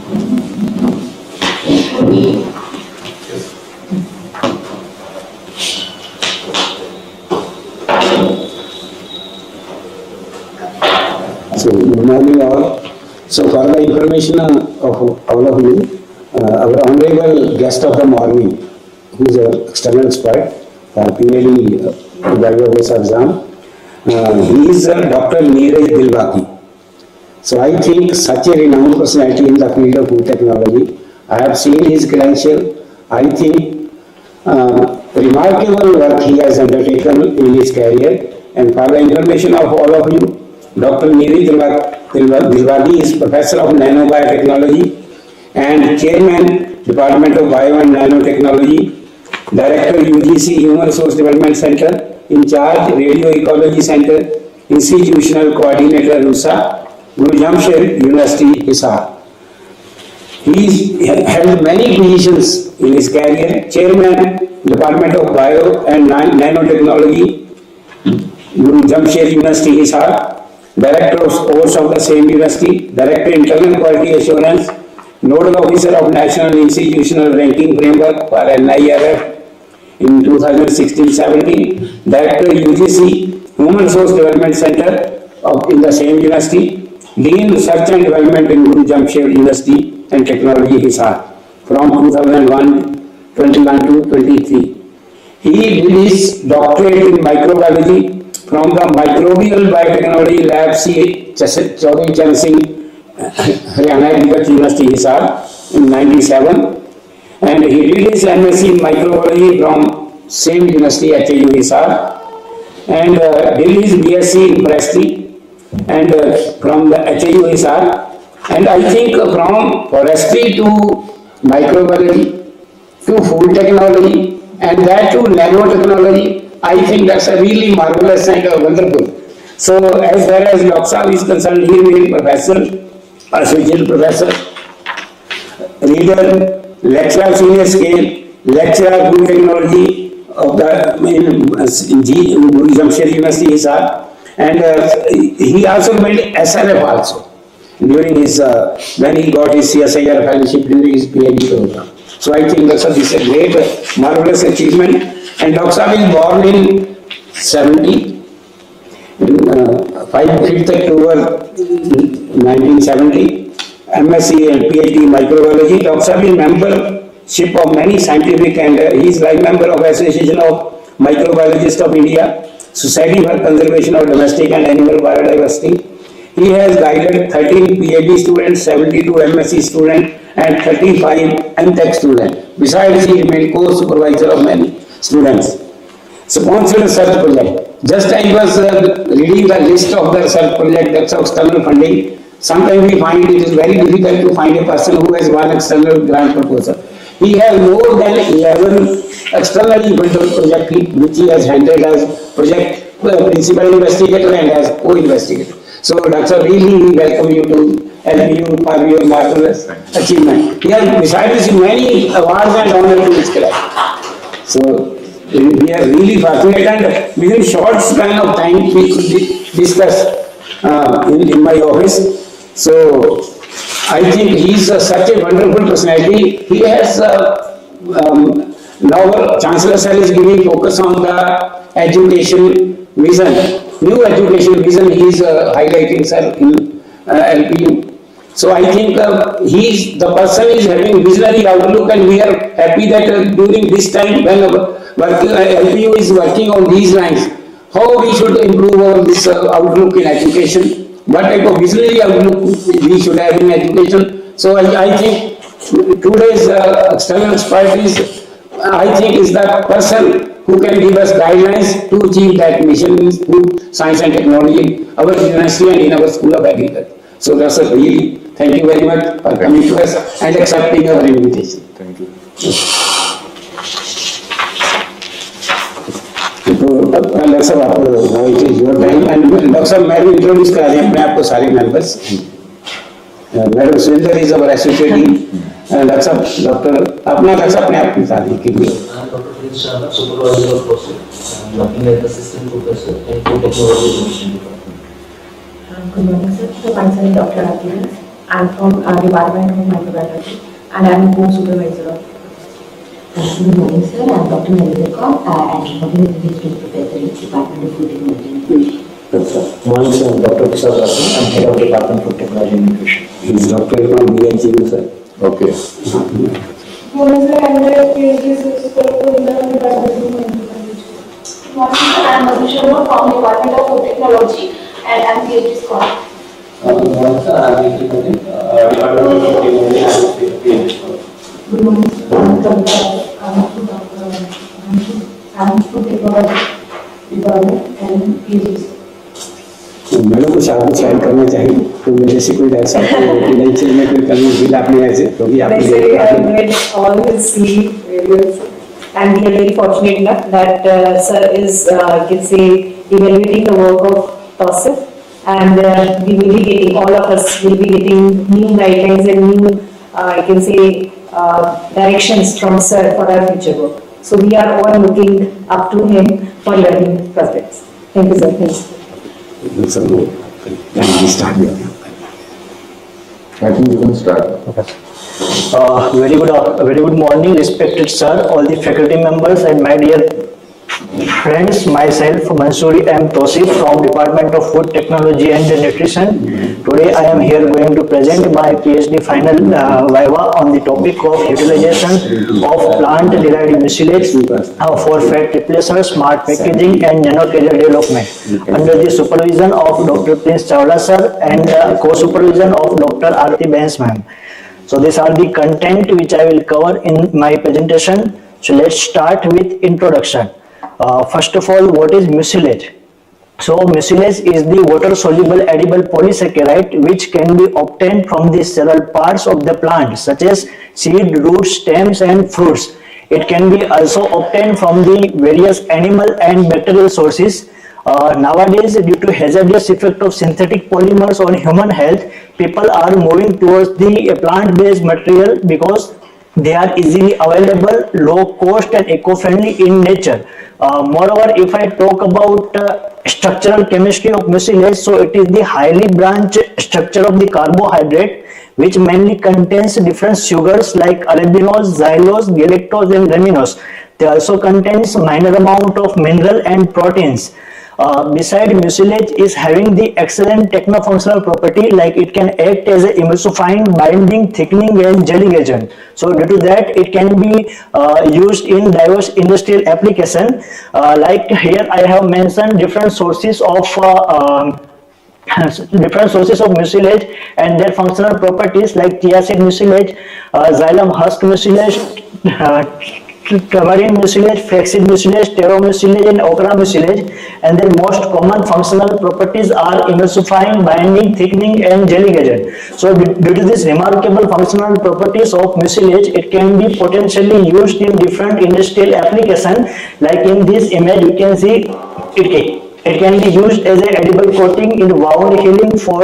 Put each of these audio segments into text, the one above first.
So, good morning all. So, for the information of all of you, our honorable guest of the morning, who is an external expert for PhD Viva Voce exam, he is Dr. Neeraj Dilwagi. So, I think such a renowned personality in the field of food technology. I have seen his credential. I think remarkable work he has undertaken in his career. And for the information of all of you, Dr. Neeraj Dilwagi is Professor of Nanobiotechnology and Chairman, Department of Bio and Nanotechnology, Director, UGC Human Resource Development Center, in charge, Radio Ecology Center, Institutional Coordinator, RUSA, Guru Jamshed University, Hisar. He held many positions in his career: Chairman, Department of Bio and Nanotechnology, Guru Jamshed University, Hisar, Director of Sports of the same university, Director Internal Quality Assurance, Nodal Officer of National Institutional Ranking Framework for NIRF in 2016-17, Director UGC Human Resource Development Center in the same university, Dean Research and Development in Guru Jamshed University and Technology, Hisar from 2021 to 23. He did his doctorate in microbiology from the Microbial Biotechnology Lab C. Chaudhary Charan Singh, Haryana Agriculture University, Hisar in 97, and he did his MSc in microbiology from same university, HAU Hisar, and did his BSc in forestry and from the HAU Hisar, and I think from forestry to microbiology to food technology and that to nanotechnology, I think that's a really marvelous and wonderful. So, as far as Dr. Saab is concerned, he is a professor, associate professor, reader, lecturer senior scale, lecturer food technology of the Guru Jamshed University, Hisar, and he also made SRF also during his when he got his CSIR fellowship during his PhD program. So I think this is a great, marvelous achievement. And Dr. Saab is born in 70, 5th October 1970, MSc and PhD in microbiology. Dr. Saab is membership of many scientific and he is like member of Association of Microbiologists of India, Society for Conservation of Domestic and Animal Biodiversity. He has guided 13 PhD students, 72 MSc students and 35 MTech students. Besides, he remained co-supervisor of many students. Sponsored research project. Just I was reading the list of the research project, that's external funding. Sometimes we find it is very difficult to find a person who has one external grant proposal. He has more than 11 externally funded projects which he has handled as project principal investigator and as co-investigator. So, Dr. really we welcome you to help you for your marvelous achievement. He has besides many awards and honors to his credit. So, we are really fortunate and within short span of time we could discuss in my office. So, I think he is such a wonderful personality. He has now Chancellor Sir is giving focus on the education vision. New education vision he is highlighting, sir, in LPU. So I think the person is having visionary outlook, and we are happy that during this time when LPU is working on these lines, how we should improve on this outlook in education, what type of visionary outlook we should have in education. So I think today's external expert is the person who can give us guidelines to achieve that mission in food, science and technology, our university and in our School of Agriculture. So that's a really, thank you very much for coming to us and accepting our invitation. Thank you. Doctor साहब आपको it is your time and doctor साहब मैं भी introduce करा दें अपने आपको सारे members madam Surendra is our associate dean doctor साहब डॉक्टर अपना डॉक्टर साहब अपने आप बता दें कि doctor Prince Sharma supervisor of process working as assistant professor in food technology department. Good morning, sir. So, I'm Dr. Akila, I'm from Department of Microbiology and I'm co-supervisor of. Good morning, sir. I'm Dr. Melissa and Coordinator Visiting Professor in Department of Food Technology and Nutrition. Morning, sir. I'm Dr. Tosif Basirbhai. I'm Head of Department of Technology and Nutrition. He's doctor from BHU, sir. Okay. Morning, sir. I'm the PhD scholar in the Department of Microbiology. Morning, sir. I'm Mansuri from Department of Food Technology and I'm PhD scholar. Morning, sir. I'm Department of Technology and PhD scholar. Good morning, sir. I'm Kavita. I'm food technology department and PhD. मैंने कुछ आपको शायद करना चाहिए तो मेरे से कोई ऐसा रेजिडेंशियल में कोई कमी बिल आपने ऐसे तो भी आपने Basically, I have made all his sleep various, and we are very fortunate enough that sir is, you can say, evaluating the work of Tosif, and we will be getting, all of us will be getting new guidelines and new, you can say, directions from sir for our future work. So we are all looking up to him for learning prospects. Thank you, sir. Thank you. I think you can start. Very good morning, respected sir, all the faculty members and my dear friends. Myself, Mansuri, am Tosif from Department of Food Technology and Nutrition. Today I am here going to present my PhD final viva on the topic of utilization of plant-derived mucilage for fat replacer, smart packaging and nanocarrier development under the supervision of Dr. Prince Chawla sir and co-supervision of Dr. Aarti Benz ma'am. So these are the content which I will cover in my presentation. So let's start with introduction. First of all, what is mucilage? So mucilage is the water-soluble edible polysaccharide which can be obtained from the several parts of the plant such as seed, roots, stems and fruits. It can be also obtained from the various animal and bacterial sources. Nowadays, due to hazardous effect of synthetic polymers on human health, people are moving towards the plant-based material because they are easily available, low cost and eco-friendly in nature. Moreover, if I talk about structural chemistry of mucilage, so it is the highly branched structure of the carbohydrate which mainly contains different sugars like arabinose, xylose, galactose and raminose. They also contains minor amount of mineral and proteins. Beside, mucilage is having the excellent techno-functional property like it can act as a emulsifying, binding, thickening and gelling agent. So due to that, it can be used in diverse industrial application. Like here I have mentioned different sources of mucilage and their functional properties like chia seed mucilage, xylem husk mucilage, tamarind mucilage, flaxseed mucilage, taro mucilage and okra mucilage, and their most common functional properties are emulsifying, binding, thickening and gelling agent. So due to these remarkable functional properties of mucilage, it can be potentially used in different industrial application. Like in this image you can see it can be used as an edible coating in wound healing for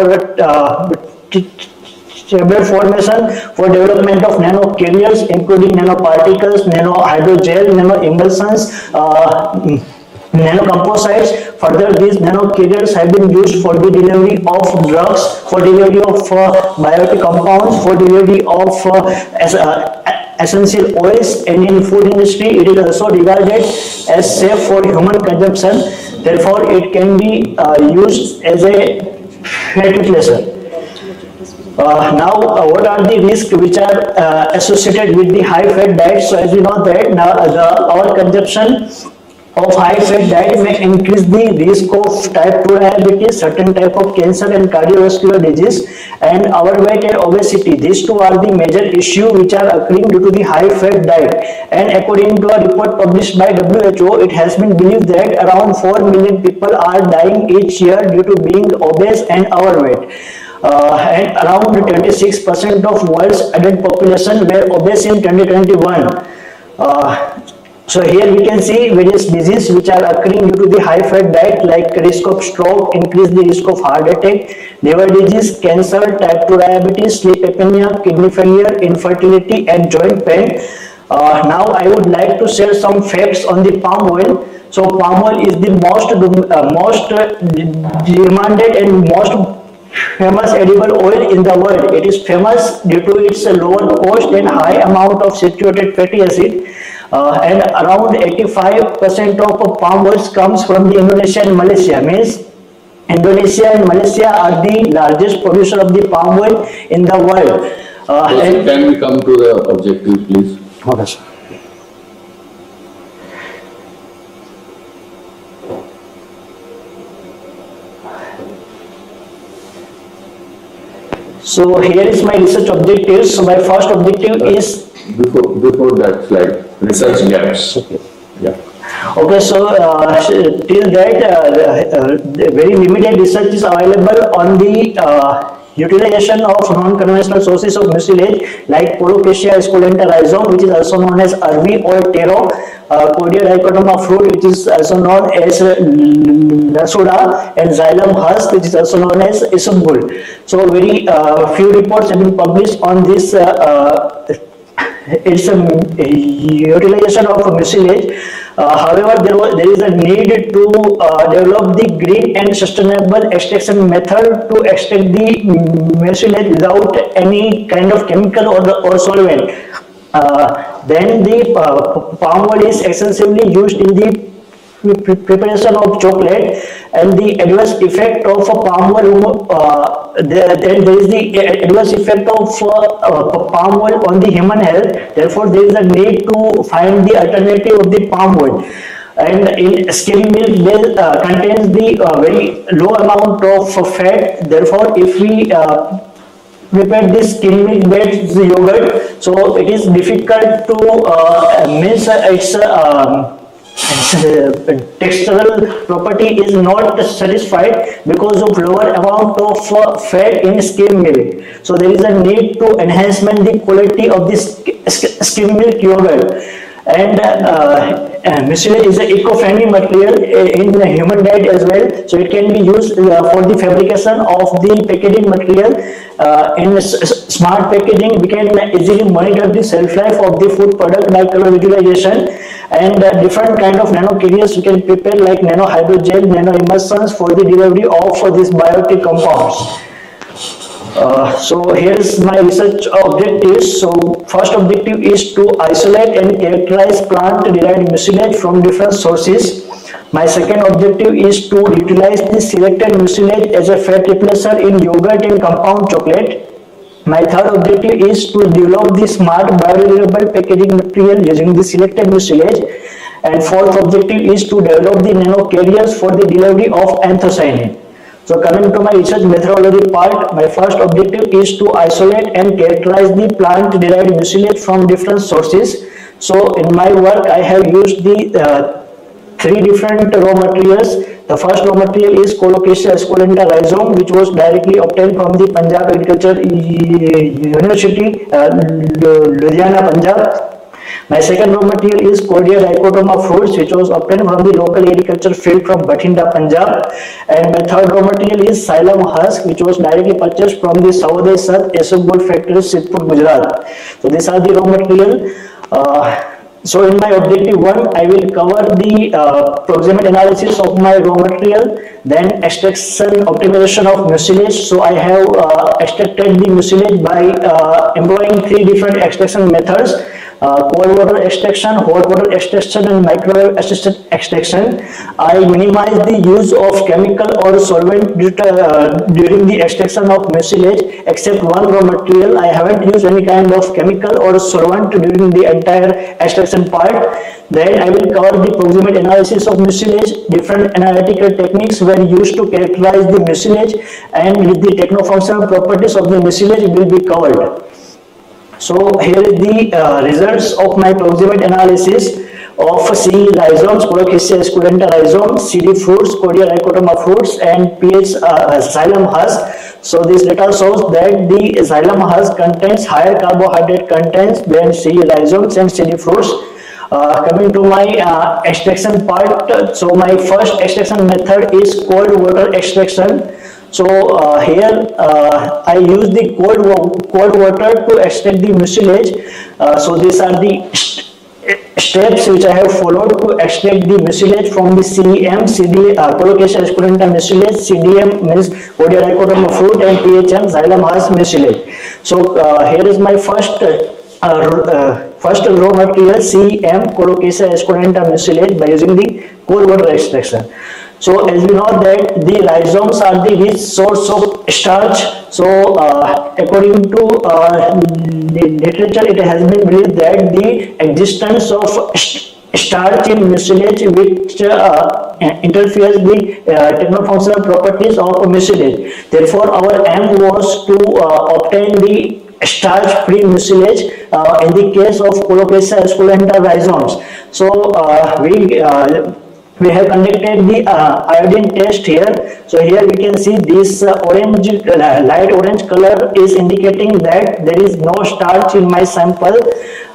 stable formation, for development of nanocarriers including nanoparticles, nanohydrogel, nanoemulsions, nanocomposites. Further, these nanocarriers have been used for the delivery of drugs, for delivery of biotic compounds, for delivery of essential oils, and in food industry it is also regarded as safe for human consumption. Therefore, it can be used as a fat replacer. Now, what are the risks which are associated with the high-fat diet? So, as we know that now our consumption of high-fat diet may increase the risk of type 2 diabetes, certain type of cancer and cardiovascular disease, and overweight and obesity. These two are the major issues which are occurring due to the high-fat diet. And according to a report published by WHO, it has been believed that around 4 million people are dying each year due to being obese and overweight. And around 26% of world's adult population were obese in 2021. So here we can see various diseases which are occurring due to the high fat diet like risk of stroke, increase the risk of heart attack, liver disease, cancer, type 2 diabetes, sleep apnea, kidney failure, infertility and joint pain. Now I would like to share some facts on the palm oil. So palm oil is the most demanded and most famous edible oil in the world. It is famous due to its lower cost and high amount of saturated fatty acid. And around 85% of palm oil comes from the Indonesia and Malaysia. Means Indonesia and Malaysia are the largest producer of the palm oil in the world. And Can we come to the objective, please? okay, sir. So here is my research objectives. So my first objective is Before that slide, research gaps. Yeah. okay. So till that, very limited research is available on the utilization of non-conventional sources of mucilage like Colocasia esculenta rhizome, which is also known as Arvi or Tero, Cordia dichotoma fruit, which is also known as Nasuda, and Xylem husk, which is also known as Isubgul. So very few reports have been published on this. It's a utilization of mucilage. However, there is a need to develop the green and sustainable extraction method to extract the mucilage without any kind of chemical or solvent. Then the palm oil is extensively used in the preparation of chocolate, and the adverse effect of palm oil, there is the adverse effect of palm oil on the human health. Therefore, there is a need to find the alternative of the palm oil. And in skim milk, contains the very low amount of fat. Therefore, if we prepare this skim milk based yogurt, so it is difficult to miss its textural property is not satisfied because of lower amount of fat in skim milk. So there is a need to enhancement the quality of this skim milk yogurt. And mucilage is an eco-friendly material in the human diet as well. So it can be used for the fabrication of the packaging material. In smart packaging, we can easily monitor the shelf life of the food product by color visualization. And different kind of nano carriers we can prepare like nano hydrogel, nano emulsions for the delivery of these biotic compounds. So here is my research objectives. So first objective is to isolate and characterize plant-derived mucilage from different sources. My second objective is to utilize the selected mucilage as a fat replacer in yogurt and compound chocolate. My third objective is to develop the smart biodegradable packaging material using the selected mucilage. And fourth objective is to develop the nano carriers for the delivery of anthocyanin. So coming to my research methodology part, my first objective is to isolate and characterize the plant-derived mucilage from different sources. So in my work, I have used the three different raw materials. The first raw material is Colocasia esculenta rhizome, which was directly obtained from the Punjab Agriculture University, Ludhiana, Punjab. My second raw material is Cordia dichotoma fruits, which was obtained from the local agriculture field from Bathinda, Punjab. And my third raw material is Xylem husk, which was directly purchased from the Sawadai Sat Isubgul factory, Sitpur, Gujarat. So these are the raw material. So in my objective 1, I will cover the proximate analysis of my raw material, then extraction optimization of mucilage. So I have extracted the mucilage by employing three different extraction methods. Cold water extraction, hot water extraction, and microwave assisted extraction. I minimize the use of chemical or solvent during the extraction of mucilage, except one raw material. I haven't used any kind of chemical or solvent during the entire extraction part. Then I will cover the proximate analysis of mucilage. Different analytical techniques were used to characterize the mucilage, and with the techno-functional properties of the mucilage will be covered. So here is the results of my proximate analysis of C rhizomes, Colocasia esculenta rhizome, CD fruits, Cordia dichotoma fruits, and pH xylem husk. So this data shows that the xylem husk contains higher carbohydrate contents than C rhizomes and CD fruits. Coming to my extraction part, so my first extraction method is cold water extraction. So here I use the cold water to extract the mucilage. So these are the steps which I have followed to extract the mucilage from the CM, Colocasia esculenta mucilage. CDM means Codiacotum of fruit, and PHM xylem husk mucilage. So here is my first raw material CM Colocasia esculenta mucilage by using the cold water extraction. So as we know that the rhizomes are the rich source of starch. So according to the literature, it has been believed that the existence of starch in mucilage which interferes the technofunctional properties of mucilage. Therefore, our aim was to obtain the starch-free mucilage in the case of Colocasia esculenta rhizomes. So we have conducted the iodine test here. So here we can see this orange, light orange color is indicating that there is no starch in my sample,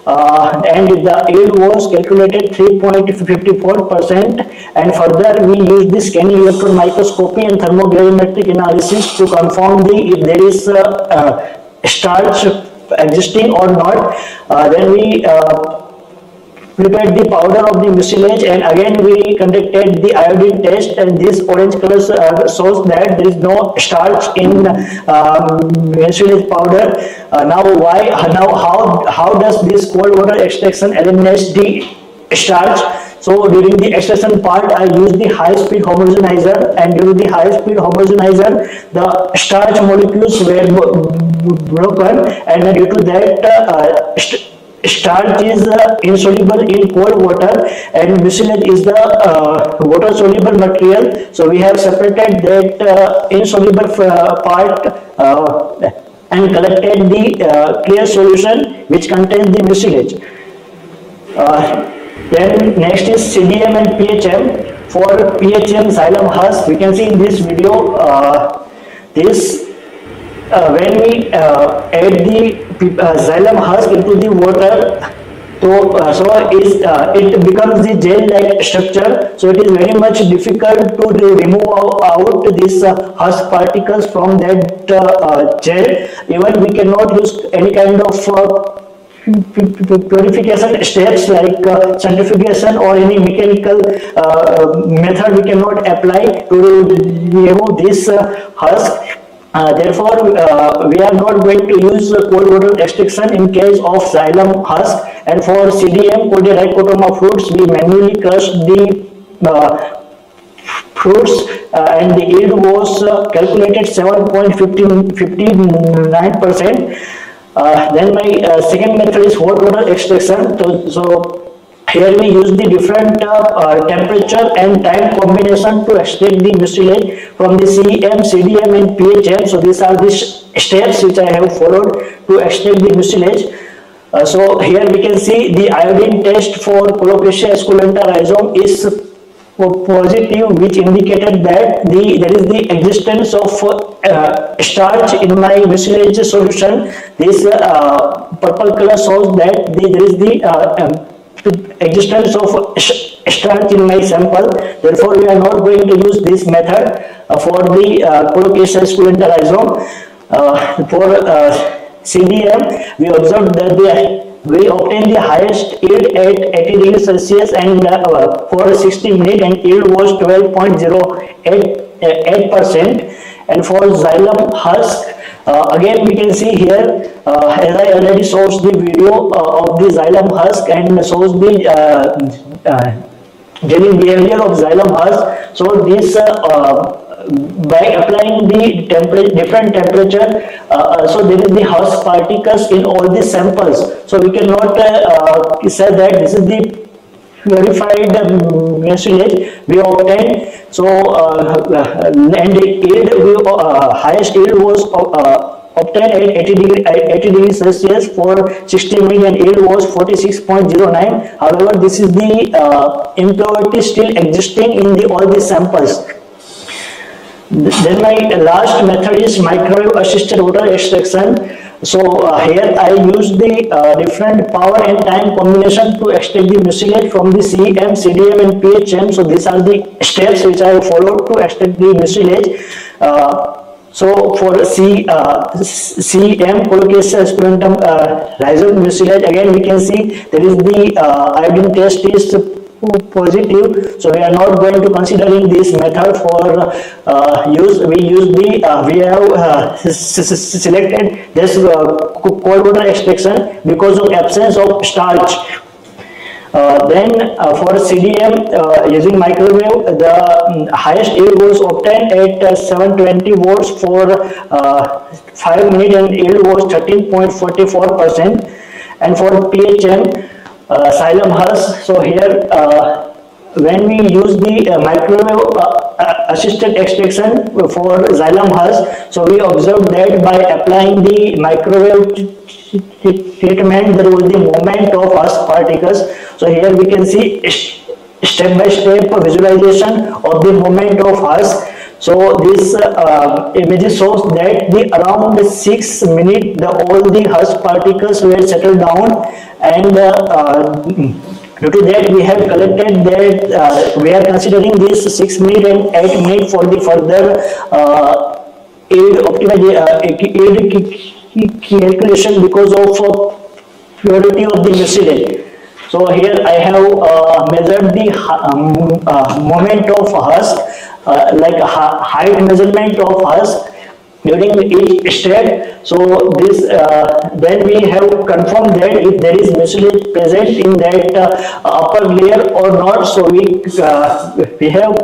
and the yield was calculated 3.54%. And further we use the scanning electron microscopy and thermogravimetric analysis to confirm if there is starch existing or not. Then we prepared the powder of the mucilage, and again we conducted the iodine test, and this orange color shows that there is no starch in mucilage powder. Now how does this cold water extraction eliminates the starch? So during the extraction part, I used the high-speed homogenizer, and during the high-speed homogenizer, the starch molecules were broken, and due to that starch is insoluble in cold water, and mucilage is the water soluble material. So we have separated that insoluble part and collected the clear solution which contains the mucilage. Then next is CDM and PHM. For PHM xylem husk, we can see in this video when we add the xylem husk into the water, it becomes the gel-like structure. So it is very much difficult to remove out these husk particles from that gel. Even we cannot use any kind of purification steps like centrifugation or any mechanical method we cannot apply to remove this husk. Therefore, we are not going to use cold water extraction in case of xylem husk. And for CDM, Codiacotum fruits, we manually crushed the fruits, and the yield was calculated 7.59%. Then my second method is hot water extraction. So here we use the different temperature and time combination to extract the mucilage from the CM, CDM and PHM. So these are the steps which I have followed to extract the mucilage. So here we can see the iodine test for Colocasia esculenta rhizome is positive, which indicated that there is the existence of starch in my mucilage solution. This purple color shows that there is the existence of starch in my sample. Therefore, we are not going to use this method for the Colocasia esculenta rhizome. For CDM, we observed that we obtained the highest yield at 80 degrees Celsius and for 60 minutes, and yield was 12.08%. And for xylem husk, again we can see here, as I already showed the video of the xylem husk and shows the gelling behavior of xylem husk. So this by applying the different temperature, so there is the husk particles in all the samples. So we cannot say that this is the purified mucilage we obtained. So and the yield, highest yield was obtained at 80 degrees Celsius for 60 minutes, and yield was 46.09. However, this is the impurity still existing in all the samples. Then my last method is microwave assisted water extraction. So here I use the different power and time combination to extract the mucilage from the CM, CDM and PHM. So these are the steps which I have followed to extract the mucilage. So for CM colloquial spulentum rhizome mucilage, again we can see there is the iodine test is positive, so we are not going to considering this method for we have selected this cold water extraction because of absence of starch. Then for CDM using microwave, the highest yield was obtained at 720 volts for 5 minutes and yield was 13.44%. And for PHM, xylem husk, so here when we use the microwave assisted extraction for xylem husk, so we observed that by applying the microwave treatment, there was the movement of husk particles. So here we can see step-by-step visualization of the movement of husk. So this image shows that the around 6 minutes, all the husk particles were settled down, and due to that we have collected that we are considering this 6 minutes and 8 minutes for the further yield calculation because of purity of the mucilage. So here I have measured the moment of husk, like height measurement of husk during each step. So this then we have confirmed that if there is mucilage present in that upper layer or not. So we have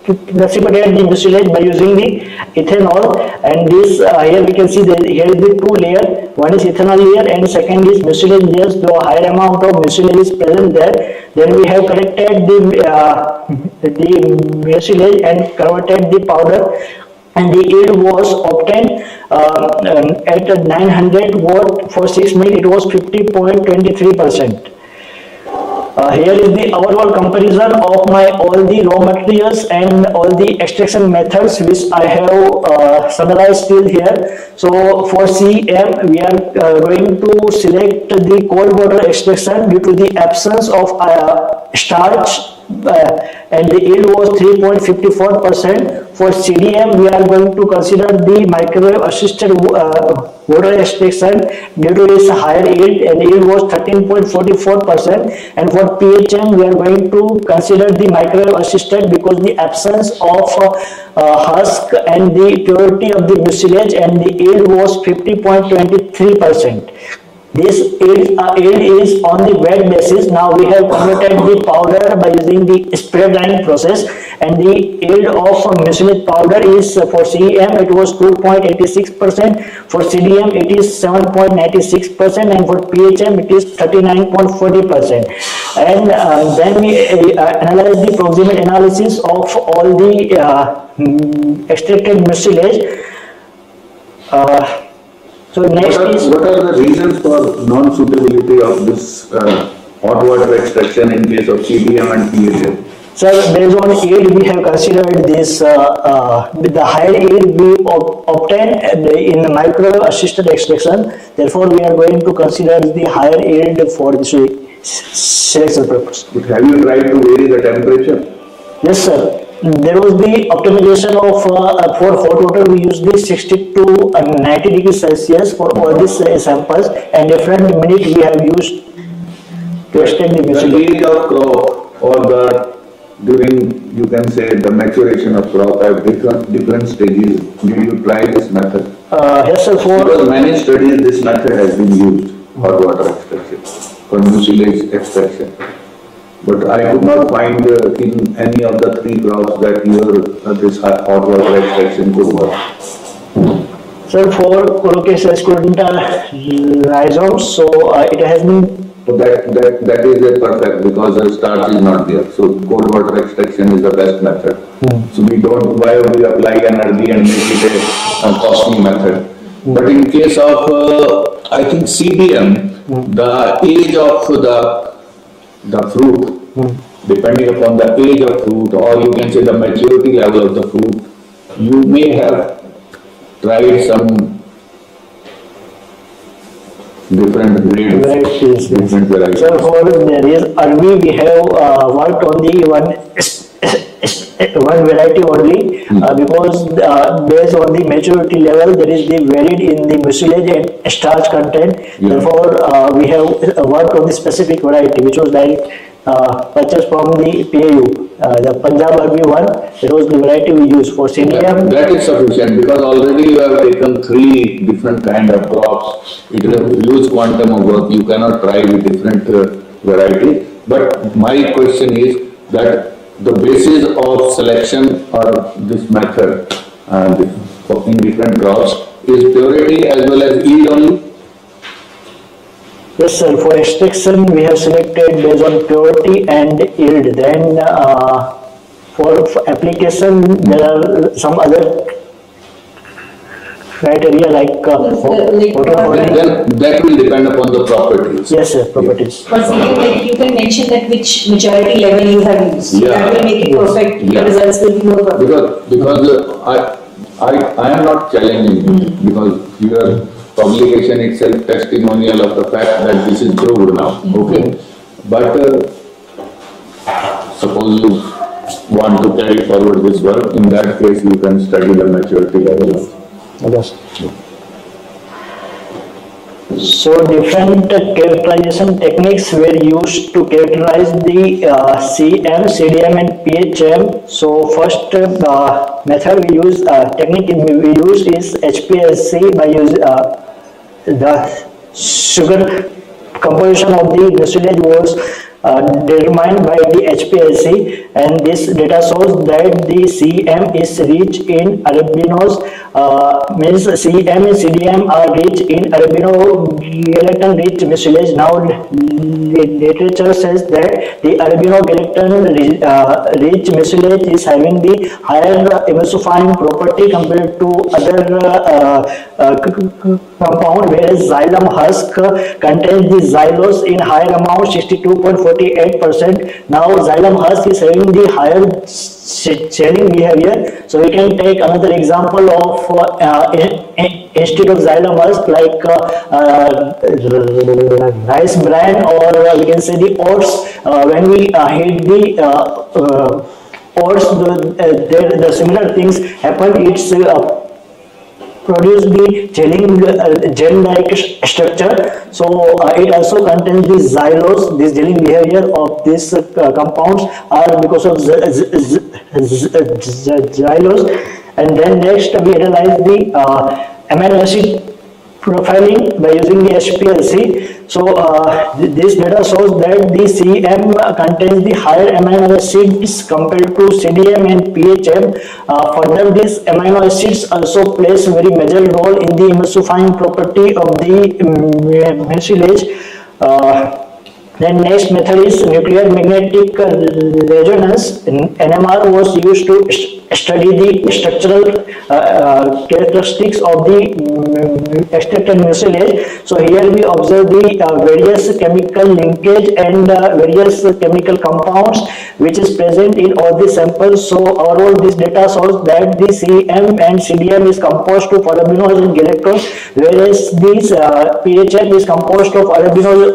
precipitate the mucilage by using the ethanol, and this here we can see that here is the two layer. One is ethanol layer and second is mucilage layer. So a higher amount of mucilage is present there. Then we have collected the mucilage and converted the powder, and the yield was obtained at 900 watt for 6 minutes. It was 50.23%. Here is the overall comparison of my all the raw materials and all the extraction methods which I have summarized till here. So for CM we are going to select the cold water extraction due to the absence of starch, and the yield was 3.54%. For CDM we are going to consider the microwave assisted water extraction due to its higher yield, and yield was 13.44%. And for PHM we are going to consider the microwave assisted because the absence of husk and the purity of the mucilage, and the yield was 50.23%. This yield is on the wet basis. Now we have converted the powder by using the spray drying process, and the yield of mucilage powder is for CEM it was 2.86%, for CDM it is 7.96%, and for PHM it is 39.40%. And then we analyze the proximate analysis of all the extracted mucilage. So next what are the reasons for non-suitability of this hot water extraction in case of CDM and PHM? So based on yield we have considered this with the higher yield we obtain in the microwave assisted extraction. Therefore we are going to consider the higher yield for this selection purpose. But have you tried to vary the temperature? Yes sir. There was the optimization of for hot water we used the 60 to 90 degrees Celsius for all these samples, and different minute we have used to extend the The mucilage. age of crop or during you can say the maturation of crop at different stages. Did you try this method? Yes sir, Because many studies this method has been used, hot water extraction, for mucilage extraction. But I could not find in any of the three crops that this hot water extraction could work. sir, for colloquial rhizomes, so it has been. So that is a perfect because the starch is not there. So cold water extraction is the best method. So why we apply energy and make it a costly method. But in case of I think CDM, the age of the fruit, depending upon the age of fruit, or you can say the maturity level of the fruit, you may have tried some different grades, Varieties. different varieties. So for there is Arvi, we have worked on the one one variety only because based on the maturity level there is the varied in the mucilage and starch content. Therefore, we have worked on the specific variety which was purchased from the PAU, the Punjab Army one. It was the variety we used for CDM. That is sufficient because already you have taken 3 different kind of crops. It is a huge quantum of work. You cannot try with different variety. But my question is that the basis of selection or this method in different crops is purity as well as yield only? Yes, sir. For extraction, we have selected based on purity and yield. Then, for application, there are some other criteria like water holding. Then that will depend upon the properties. Yes, sir. Properties. But you can mention that which maturity level you have used. Yeah. That will make it perfect. Yeah. The results will be more perfect. Because I am not challenging you because your publication itself testimonial of the fact that this is proved now. Okay, but suppose you want to carry forward this work, in that case you can study the maturity level. Yes. So different characterization techniques were used to characterize the CM, CDM and PHM. So first method we use, technique we use is HPLC by using the sugar composition of the mucilage was determined by the HPLC, and this data shows that the CM is rich in arabinose, means CM and CDM are rich in arabinogalactan rich mucilage. Now literature says that the arabinogalactan rich mucilage is having the higher emulsifying property compared to other compound, whereas xylem husk contains the xylose in higher amount, 62.48%. Now xylem husk is having the higher shelling behavior. So we can take another example of instead of xylem husk like rice bran, or we can say the oats. When we heat the oats, the similar things happen. It's produce the gel-like structure. So it also contains the xylose. This gelling behavior of these compounds are because of xylose. And then next we analyze the amino acid profiling by using the HPLC. So this data shows that the CM contains the higher amino acids compared to CDM and PHM. Further, these amino acids also plays a very major role in the emulsifying property of the mucilage. Then next method is nuclear magnetic resonance. NMR was used to study the structural characteristics of the extracted mucilage. So here we observe the various chemical linkage and various chemical compounds which is present in all the samples. So overall this data shows that the CM and CDM is composed of arabinose and galactose, whereas this PHM is composed of arabinose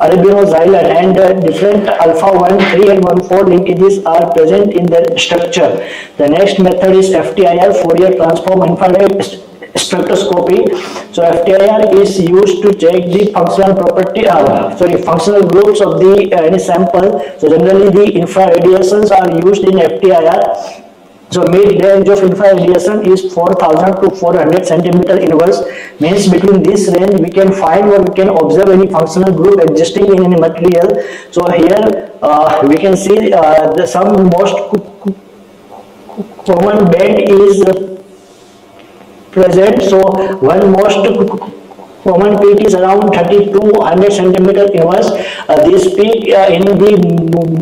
arabinoxylan, and different alpha 1, 3 and 1, 4 linkages are present in their structure. The next method is FTIR, Fourier transform infrared spectroscopy. So FTIR is used to check the functional property, functional groups of the any sample. So generally the infraradiations are used in FTIR. So mid-range of infraradiation is 4000 to 400 centimeter inverse. Means between this range we can find or we can observe any functional group existing in any material. So here we can see the some most common band is present. So one most common peak is around 30 to 100 centimeter inverse. This peak in the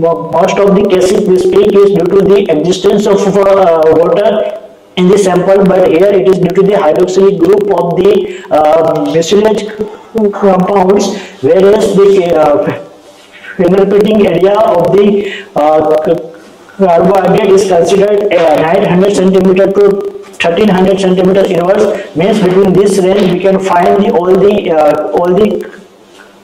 most of the cases, this peak is due to the existence of water in the sample, but here it is due to the hydroxylic group of the mucilage compounds, whereas the penetrating area of the carbohydrate is considered 900 centimeter to 1300 centimeter inverse. Means between this range we can find all the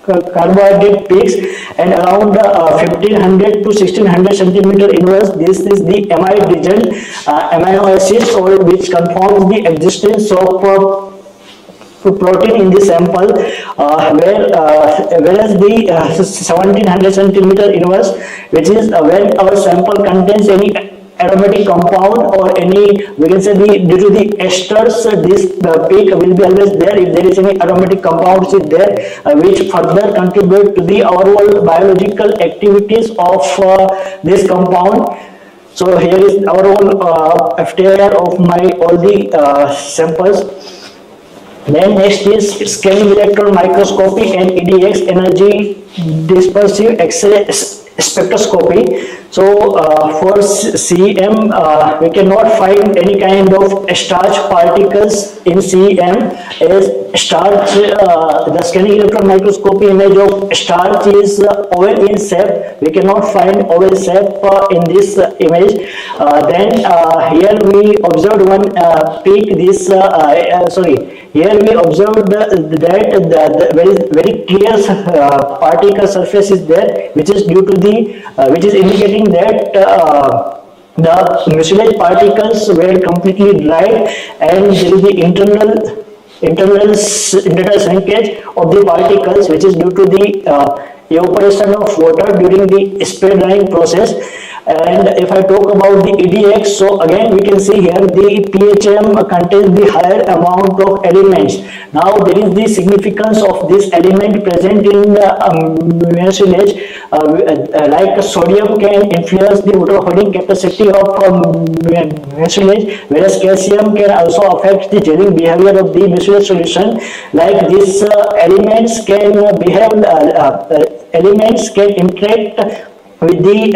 carbohydrate peaks and around 1500 to 1600 centimeter inverse. This is the amide region, amino acids, or which confirms the existence of protein in the sample, whereas the 1700 centimeter inverse, which is when our sample contains any aromatic compound or any, we can say, due to the esters, this peak will be always there if there is any aromatic compounds is there, which further contribute to the overall biological activities of this compound. So here is our whole FTIR of my all the samples. Then next is scanning electron microscopy and EDX, energy dispersive X-ray spectroscopy. So for CEM, we cannot find any kind of starch particles in CEM, as starch, the scanning electron microscopy image of starch is oval in shape. We cannot find oval shape in this image. Then here we observed one peak, this here we observed that very clear particle surface is there, which is due to the which is indicating that the mucilage particles were completely dried, and there is the internal shrinkage of the particles, which is due to the evaporation of water during the spray drying process. And if I talk about the EDX, so again we can see here the PHM contains the higher amount of elements. Now there is the significance of this element present in mucilage, like sodium can influence the water holding capacity of mucilage, whereas calcium can also affect the gelling behavior of the mucilage solution. Like these elements can behave, elements can interact with the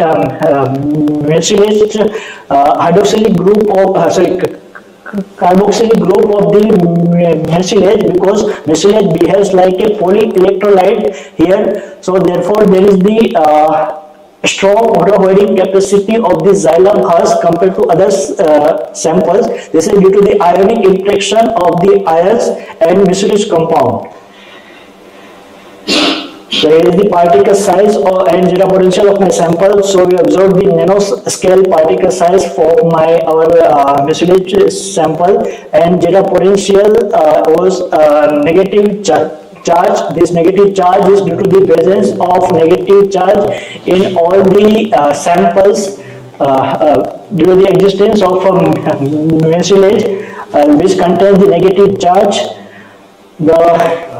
mucilage hydroxylic group of carboxylic group of the mucilage, because mucilage behaves like a polyelectrolyte here. So therefore there is the strong water holding capacity of the xylem husk compared to other samples. This is due to the ionic interaction of the ions and mucilage compound. So here is the particle size and zeta potential of my sample. So we observed the nanoscale particle size for our mucilage sample, and zeta potential was negative charge. This negative charge is due to the presence of negative charge in all the samples due to the existence of mucilage which contains the negative charge. The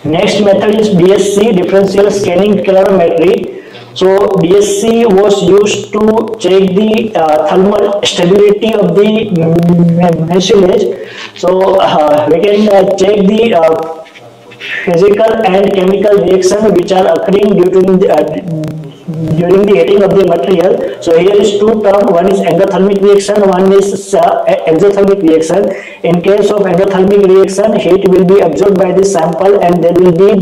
next method is DSC, differential scanning calorimetry. So DSC was used to check the thermal stability of the mucilage. So we can check the physical and chemical reaction which are occurring during the heating of the material. So here is two terms, one is endothermic reaction, one is exothermic reaction. In case of endothermic reaction, heat will be absorbed by the sample and there will be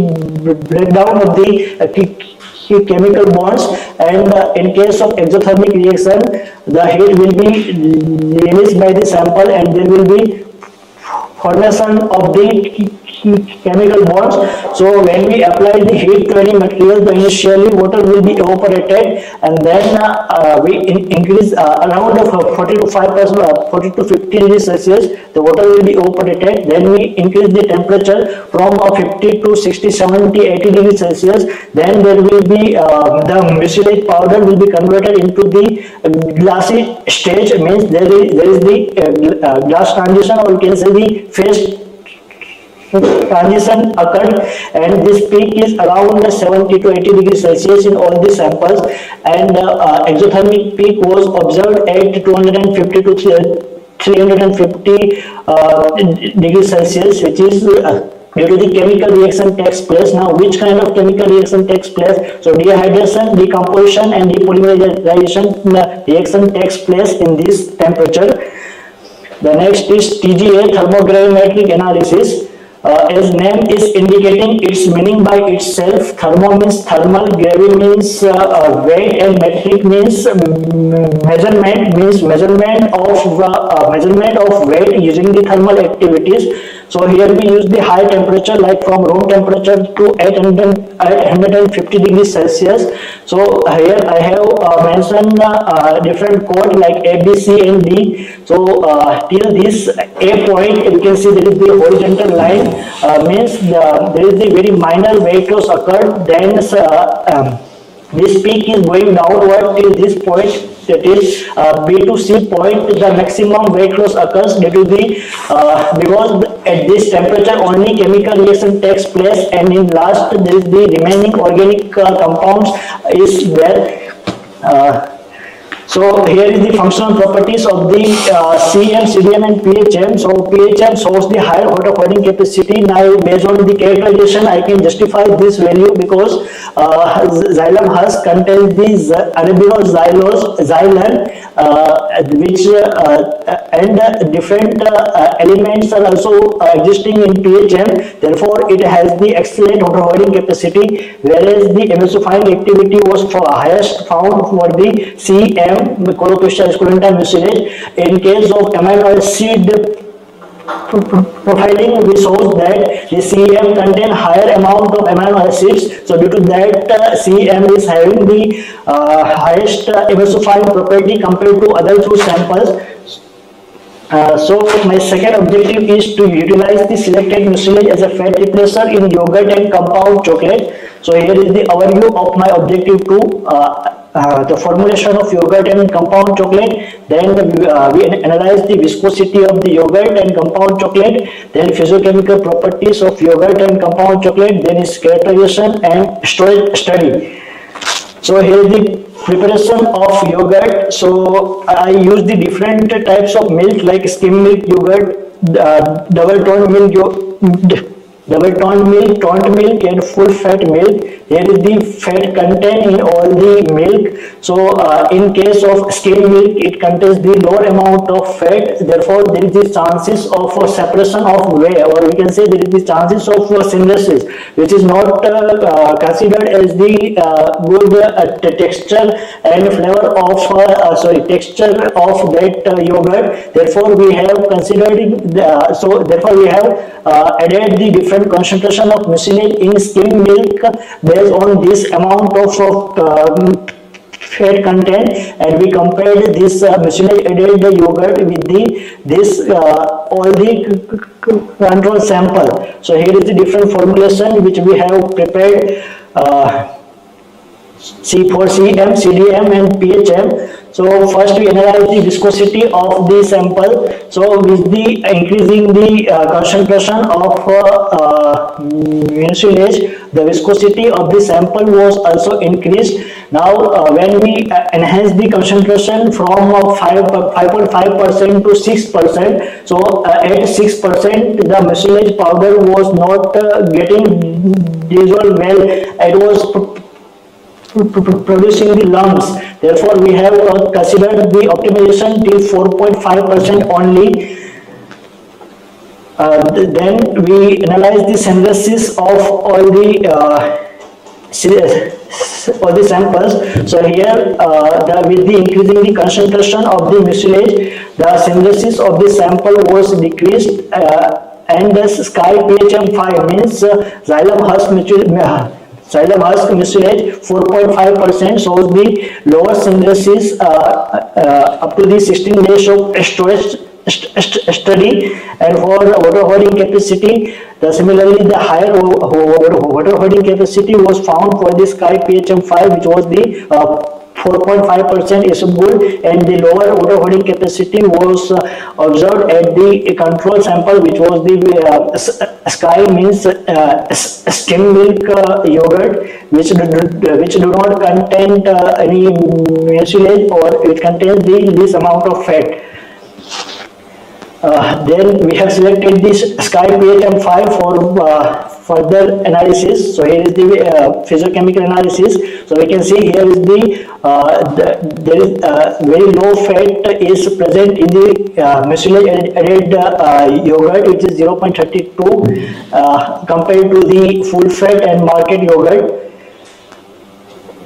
breakdown of the chemical bonds, and in case of exothermic reaction, the heat will be released by the sample and there will be formation of the chemical bonds. So when we apply the heat to any material, the initially water will be evaporated, and then we increase around 40 to 5%, 40 to 50 degrees Celsius, the water will be evaporated. Then we increase the temperature from 50 to 60, 70, 80 degrees Celsius. Then there will be the mucilage powder will be converted into the glassy stage, means there is the glass transition, or you can say the phase transition occurred, and this peak is around 70 to 80 degrees Celsius in all the samples, and exothermic peak was observed at 250 to 350 degrees Celsius, which is due to the chemical reaction takes place. Now which kind of chemical reaction takes place? So dehydration, decomposition and depolymerization reaction takes place in this temperature. The next is TGA, thermogravimetric analysis. As name is indicating its meaning by itself, thermo means thermal, gravi means weight, and metric means measurement of weight using the thermal activities. So here we use the high temperature, like from room temperature to 850 degrees Celsius. So here I have mentioned different code like A, B, C and D. So till this A point, you can see there is the horizontal line, means there is the very minor weight loss occurred. Then this peak is going downward till this point, that is B to C point. The maximum weight loss occurs due to the because at this temperature only chemical reaction takes place, and in last there is the remaining organic compounds is there. So here is the functional properties of the CM, CDM and PHM. So PHM shows the higher water holding capacity. Now based on the characterization I can justify this value because xylem husk contains the arabinoxylose, xylan, which and different elements are also existing in PHM. Therefore it has the excellent water holding capacity, whereas the emulsifying activity was for highest found for the CM, Colocasia esculenta mucilage. In case of amino acid profiling, we shows that the CM contain higher amount of amino acids. So due to that, CM is having the highest emulsifying property compared to other two samples. So my second objective is to utilize the selected mucilage as a fat replacer in yogurt and compound chocolate. So here is the overview of my objective 2. The formulation of yogurt and compound chocolate. Then we analyze the viscosity of the yogurt and compound chocolate. Then physiochemical properties of yogurt and compound chocolate. Then its characterization and storage study. So here is the preparation of yogurt. So I use the different types of milk like skim milk yogurt, double tone milk, toned milk and full fat milk. Here is the fat content in all the milk. So in case of skim milk, it contains the lower amount of fat. Therefore there is the chances of separation of whey, or we can say there is the chances of synthesis, which is not considered as the good texture and flavor of texture of that yogurt. Therefore we have considered therefore we have added the different concentration of mucilage in skim milk based on this amount of fat content, and we compared this mucilage added yogurt with this all the control sample. So here is the different formulation which we have prepared for CM, CDM and PHM. So first we analyze the viscosity of the sample. So with the increasing the concentration of mucilage, the viscosity of the sample was also increased. Now when we enhance the concentration from 5.5% to 6%, so at 6% the mucilage powder was not getting dissolved well. It was producing the lumps. Therefore we have considered the optimization till 4.5% only. Then we analyze the synthesis of all the samples. So here with the increasing the concentration of the mucilage, the synthesis of the sample was decreased, and the sky PHM5 means xylem husk mucilage 4.5% shows the lower synthesis up to the 16 days of storage study. And for water holding capacity, similarly the higher water holding capacity was found for the sky PHM5, which was the 4.5% isomol, and the lower water holding capacity was observed at the control sample, which was the sky means skim milk yogurt, which do not contain any mucilage, or it contains this amount of fat. Then we have selected this sky PHM5 for further analysis. So here is the physiochemical analysis. So we can see here is there is very low fat is present in the mucilage added yogurt, which is 0.32 compared to the full fat and market yogurt.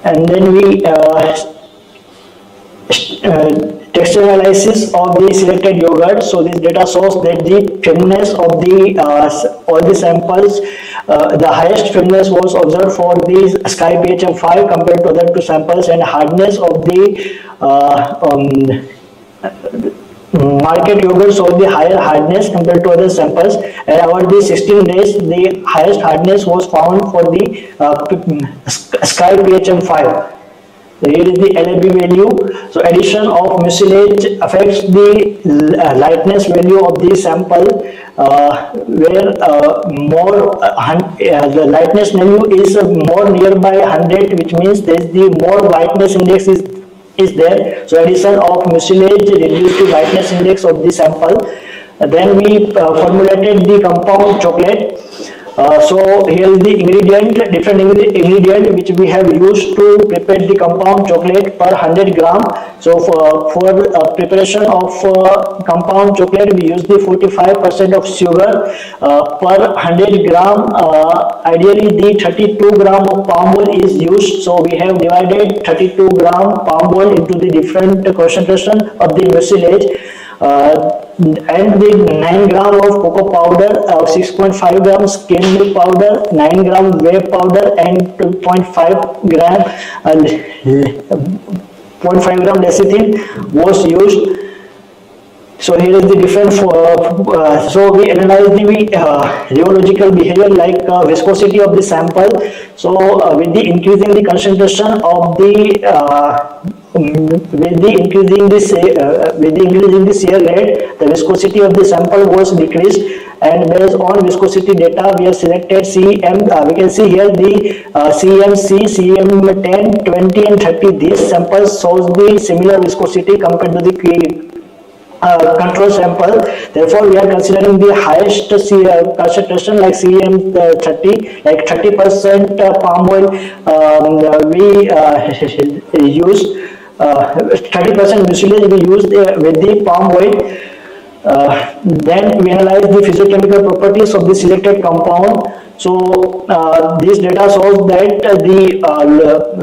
And then we texture analysis of the selected yogurt. So this data shows that the firmness of the all the samples, the highest firmness was observed for the Sky PHM5 compared to other two samples, and hardness of the market yogurt showed the higher hardness compared to other samples, and over the 16 days the highest hardness was found for the Sky PHM5. So here is the LAB value. So addition of mucilage affects the lightness value of the sample, where the lightness value is more nearby 100, which means there is the more whiteness index is there. So addition of mucilage reduced the whiteness index of the sample. Then we formulated the compound chocolate. So here is the different ingredient which we have used to prepare the compound chocolate per 100 gram. So for preparation of compound chocolate, we use the 45% of sugar per 100 gram. Ideally, the 32 gram of palm oil is used. So we have divided 32 gram palm oil into the different concentration of the mucilage. And the 9 gram of cocoa powder, 6.5 gram skim milk powder, 9 gram whey powder, and 2.5 gram lecithin was used. So here is the difference. So we analyze the rheological behavior like viscosity of the sample. So with the increasing the concentration of the with the increasing the shear rate, the viscosity of the sample was decreased, and based on viscosity data we have selected CM. We can see here the CMC, CM10, 20 and 30. These samples shows the similar viscosity compared to the control sample. Therefore we are considering the highest concentration like CM30, like 30% palm oil we used. 30% mucilage we used with the palm oil. Then we analyze the physiochemical properties of the selected compound. So this data shows that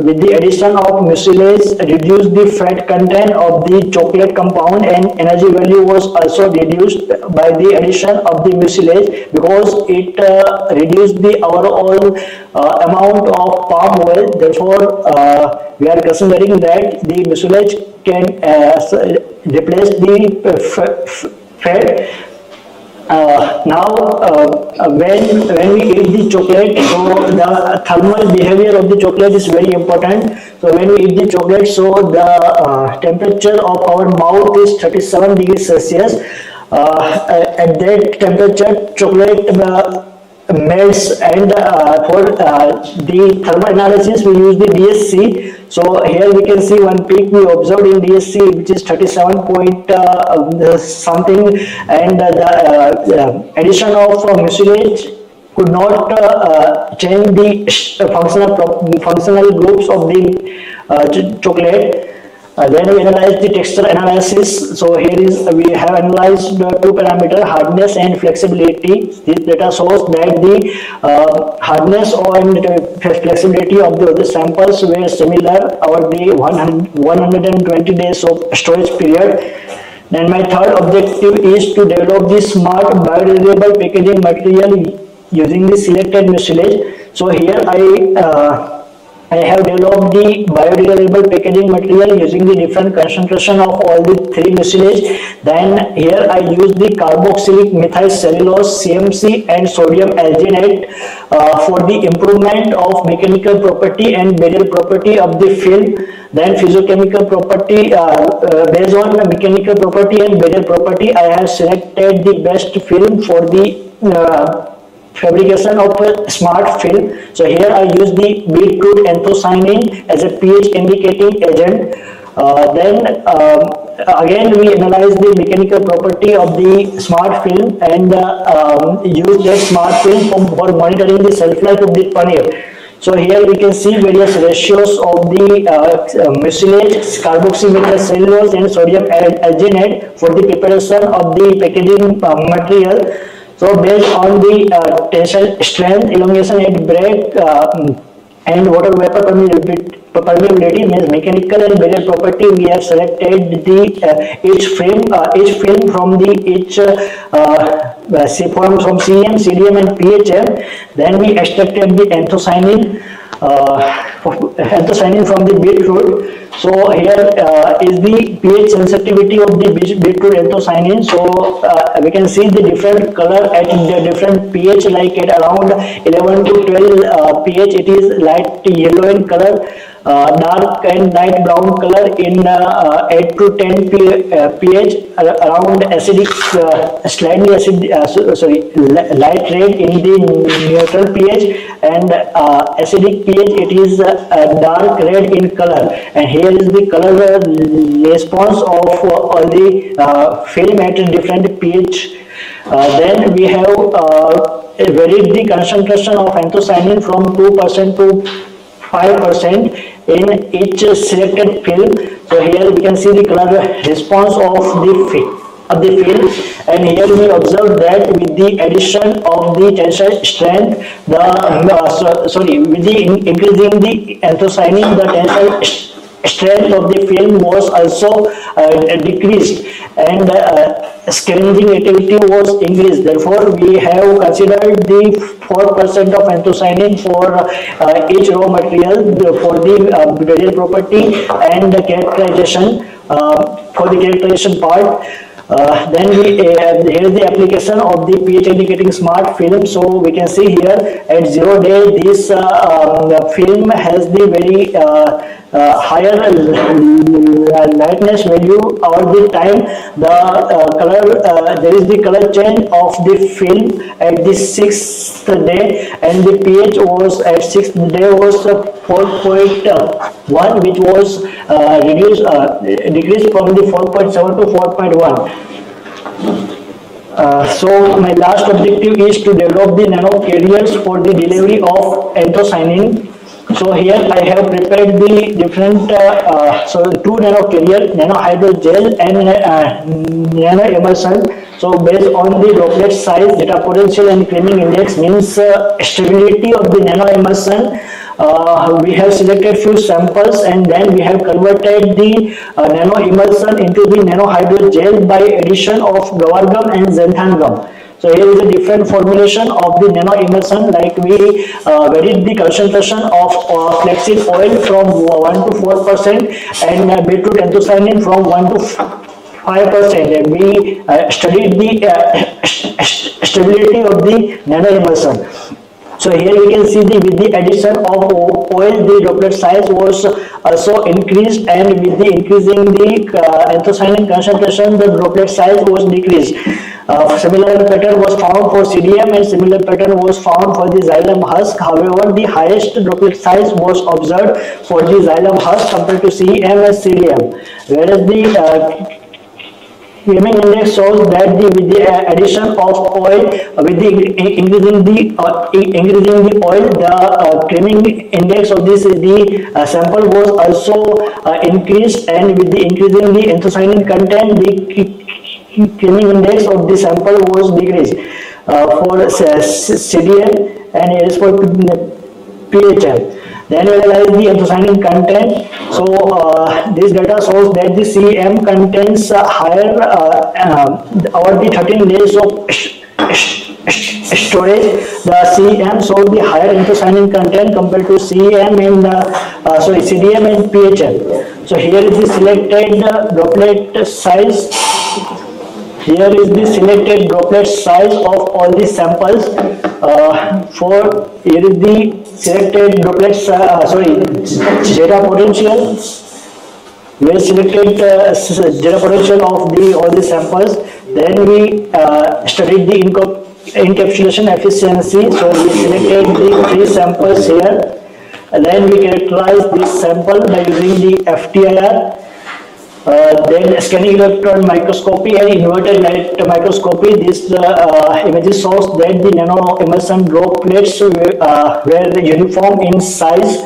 with the addition of mucilage reduced the fat content of the chocolate compound, and energy value was also reduced by the addition of the mucilage because it reduced the overall amount of palm oil. Therefore we are considering that the mucilage can replace the fat. Now when we eat the chocolate, so the thermal behavior of the chocolate is very important. So when we eat the chocolate, so the temperature of our mouth is 37 degrees Celsius. At that temperature chocolate melts, and for the thermal analysis we use the DSC. So here we can see one peak we observed in DSC, which is 37 point something, and the addition of mucilage could not change the functional groups of the chocolate. Then we analyze the texture analysis. So here is we have analyzed two parameters, hardness and flexibility. This data shows that the hardness and flexibility of the other samples were similar over the 120 days of storage period. Then my third objective is to develop the smart biodegradable packaging material using the selected mucilage. So here I have developed the biodegradable packaging material using the different concentration of all the three mucilage. Then here I use the carboxylic methyl cellulose CMC and sodium alginate for the improvement of mechanical property and barrier property of the film. Then physiochemical property, based on the mechanical property and barrier property, I have selected the best film for the fabrication of a smart film. So here I use the beetroot anthocyanin as a pH indicating agent. Then again we analyze the mechanical property of the smart film and use that smart film for monitoring the shelf life of the paneer. So here we can see various ratios of the mucilage, carboxymethyl cellulose and sodium alginate for the preparation of the packaging material. So based on the tensile strength, elongation at break and water vapor permeability means mechanical and barrier property. We have selected the each film from the each from CM, CDM and PHM. Then we extracted the anthocyanin from the beetroot. So here is the pH sensitivity of the beetroot anthocyanin. So we can see the different color at the different pH, like at around 11 to 12 pH it is light yellow in color, dark and light brown color in 8 to 10 pH, around acidic, slightly acidic, light red in the neutral pH, and acidic pH it is dark red in color. And here is the color response of all the film at different pH. Then we have varied the concentration of anthocyanin from 2% to 5% in each selected film. So here we can see the color response of the film, and here we observe that with the addition of the tensile strength, with the increasing the anthocyanin, the tensile strength of the film was also decreased, and scavenging activity was increased. Therefore, we have considered the 4% of anthocyanin for each raw material for the barrier property and the characterization for the characterization part. Then here is the application of the pH indicating smart film. So we can see here at 0 day this film has the very higher lightness value. Over the time the color there is the color change of the film at the 6th day, and the pH was at 6th day was 4.1, which was decreased from the 4.7 to 4.1. So my last objective is to develop the nano carriers for the delivery of anthocyanin. So here I have prepared the different two nano carrier, nano hydrogel and nano emulsion. So based on the droplet size, data potential and creaming index means stability of the nano emulsion, we have selected few samples, and then we have converted the nano emulsion into the nano hydrogel by addition of guar gum and xanthan gum. So here is a different formulation of the nano emulsion, like we varied the concentration of flaxseed oil from 1 to 4% and beetroot anthocyanin from 1 to 5%, and we studied the stability of the nano emulsion. So here we can see with the addition of oil, the droplet size was also increased, and with the increasing the anthocyanin concentration, the droplet size was decreased. Similar pattern was found for CDM, and similar pattern was found for the xylem husk. However, the highest droplet size was observed for the xylem husk compared to CM and CDM, whereas the creaming index shows that with the addition of oil, with the increasing the oil, the creaming index of this sample was also increased, and with the increasing the anthocyanin content, the creaming index of the sample was decreased for CDM, and it is for PHM. Then we analyze the anthocyanin content. So this data shows that the CM contains higher over the 13 days of storage. The CM shows the higher anthocyanin content compared to CM and CDM and PHM. So here is the selected droplet size. Here is the selected droplet size of all the samples. Here is the selected droplet zeta potential. We have selected zeta potential of all the samples. Then we studied the encapsulation efficiency. So we selected the 3 samples here. And then we characterized this sample by using the FTIR. Then scanning electron microscopy and inverted light microscopy. This images shows that the nano emulsion droplets were uniform in size.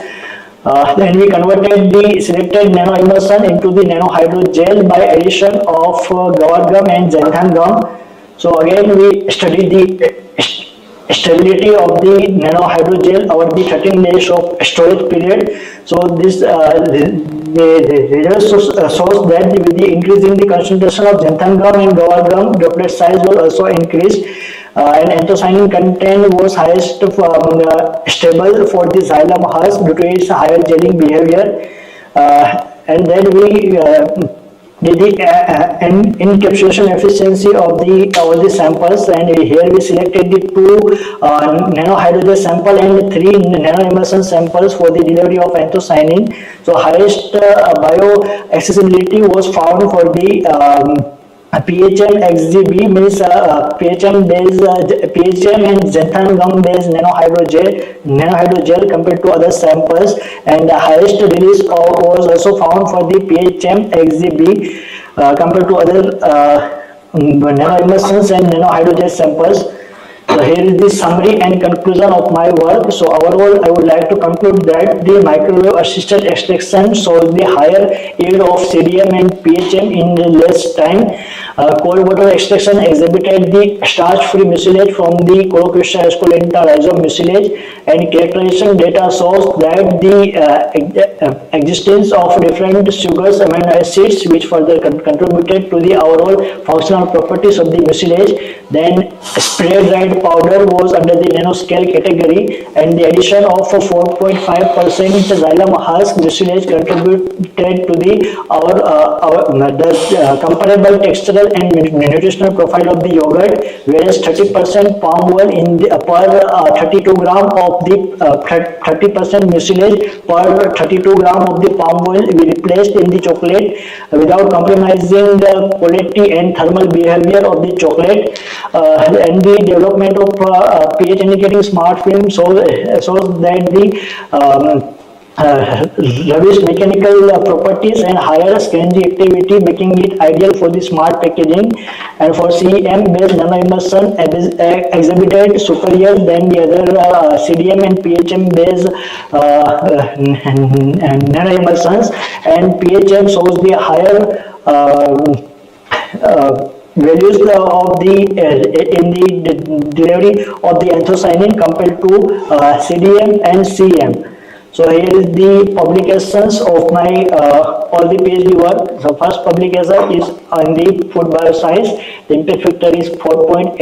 Then we converted the selected nano emulsion into the nano hydrogel by addition of guar gum and xanthan gum. So again we studied the stability of the nano hydrogel over the 13 days of storage period. So this the results shows that with the increasing the concentration of xanthan gum and guar gum, droplet size will also increase, and anthocyanin content was highest stable for the xylem husk due to its higher gelling behavior. And then we did the encapsulation efficiency of the samples, and here we selected the 2 nano hydrogel sample and 3 nano emulsion samples for the delivery of anthocyanin. So highest bio accessibility was found for the PHM XGB, means PHM and xanthan gum based nano hydrogel compared to other samples, and the highest release was also found for the PHM XGB compared to other nano emulsions and nano hydrogel samples. So here is the summary and conclusion of my work. So overall, I would like to conclude that the microwave assisted extraction shows the higher yield of CDM and PHM in less time. Cold water extraction exhibited the starch-free mucilage from the Colocasia esculenta rhizome mucilage, and characterization data shows that the existence of different sugars, amino acids, which further contributed to the overall functional properties of the mucilage. Then spray-dried powder was under the nanoscale category, and the addition of 4.5% xylem husk mucilage contributed to the comparable textural and nutritional profile of the yogurt, whereas 30% palm oil in the per 32 gram of the 30% mucilage per 32 gram of the palm oil we replaced in the chocolate without compromising the quality and thermal behavior of the chocolate. And the development of pH indicating smart film shows that the reduced mechanical properties and higher scangy activity, making it ideal for the smart packaging. And for CM based nano emulsion exhibited superior than the other CDM and PHM based nano emulsions, and PHM shows the higher values of the in the delivery of the anthocyanin compared to CDM and CM. So here is the publications of my all the PhD work. So first publication is on the food bioscience. The impact factor is 4.8.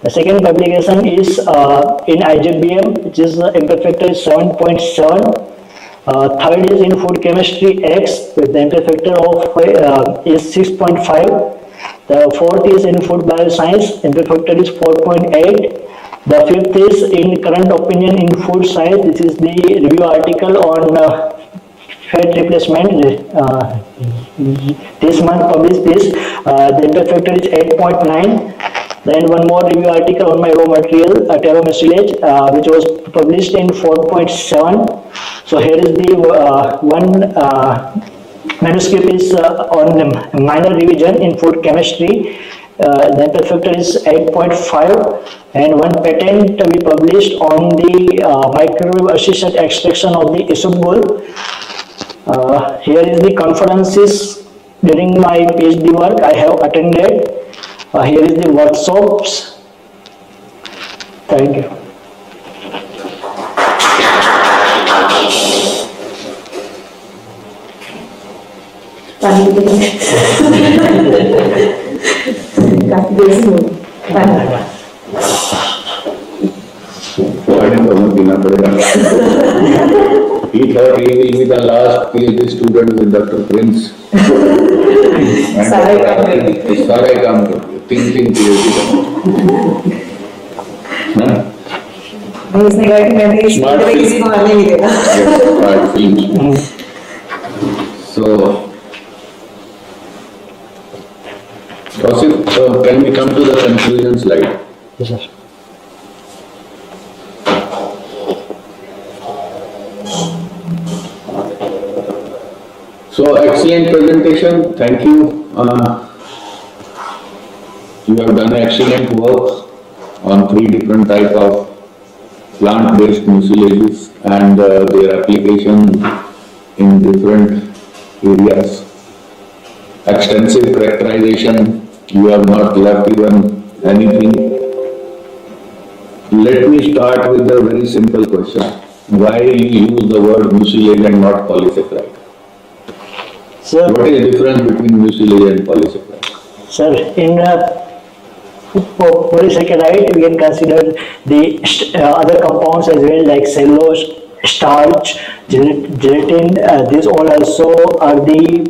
The second publication is in IJBM, which is the impact factor is 7.7. Third is in food chemistry X, with the impact factor of is 6.5. The fourth is in food bioscience, impact factor is 4.8. The fifth is in current opinion in food science. This is the review article on fat replacement. This month published this. The impact factor is 8.9. Then one more review article on my raw material, taro mucilage, which was published in 4.7. So here is the one manuscript is on minor revision in food chemistry. The impact factor is 8.5, and one patent we published on the microwave assisted extraction of the isabgol. Here is the conferences during my PhD work I have attended. Here is the workshops. Thank you. He thought he will be the last PhD student with Dr. Prince. सारे काम कर तीन PhD इसने कहा कि मैं भी किसी को आने नहीं देगा. Smart films. So, Tosif, can we come to the conclusion slide? Yes, sir. So, excellent presentation. Thank you. You have done excellent work on 3 different types of plant-based mucilages and their application in different areas. Extensive characterization. You have not left even anything let me start with a very simple question. Why you use the word mucilage and not polysaccharide? Sir, What is the difference between mucilage and polysaccharide? sir, in polysaccharide, we can consider the other compounds as well, like cellulose, starch, gelatin. These all also are the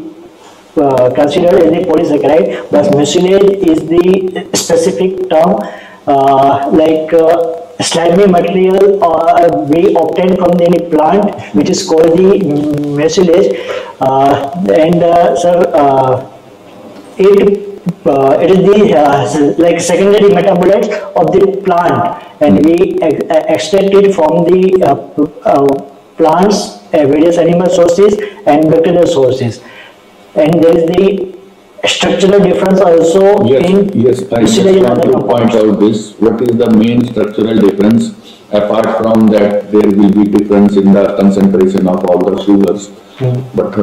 considered as the polysaccharide, but mucilage is the specific term, slimy material we obtain from any plant, which is called the mucilage. It is the like secondary metabolites of the plant, and we extract it from the plants, various animal sources and bacterial sources. And there is the structural difference also in Yes, I just mucilage and want other to point compounds. out this. What is the main structural difference? Apart from that, there will be difference in the concentration of all the sugars. But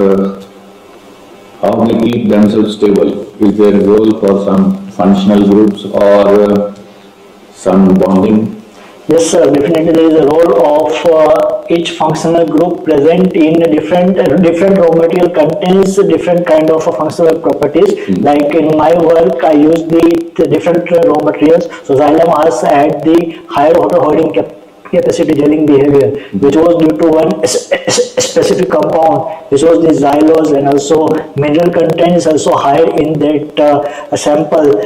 how they keep themselves stable? Is there a role for some functional groups or some bonding? Yes, sir. Definitely, there is a role of each functional group present in different raw material contains different kind of functional properties. Like in my work, I use the different raw materials. So xylem has had the higher water holding capacity gelling behavior, which was due to one specific compound, which was the xylose, and also mineral content is also higher in that sample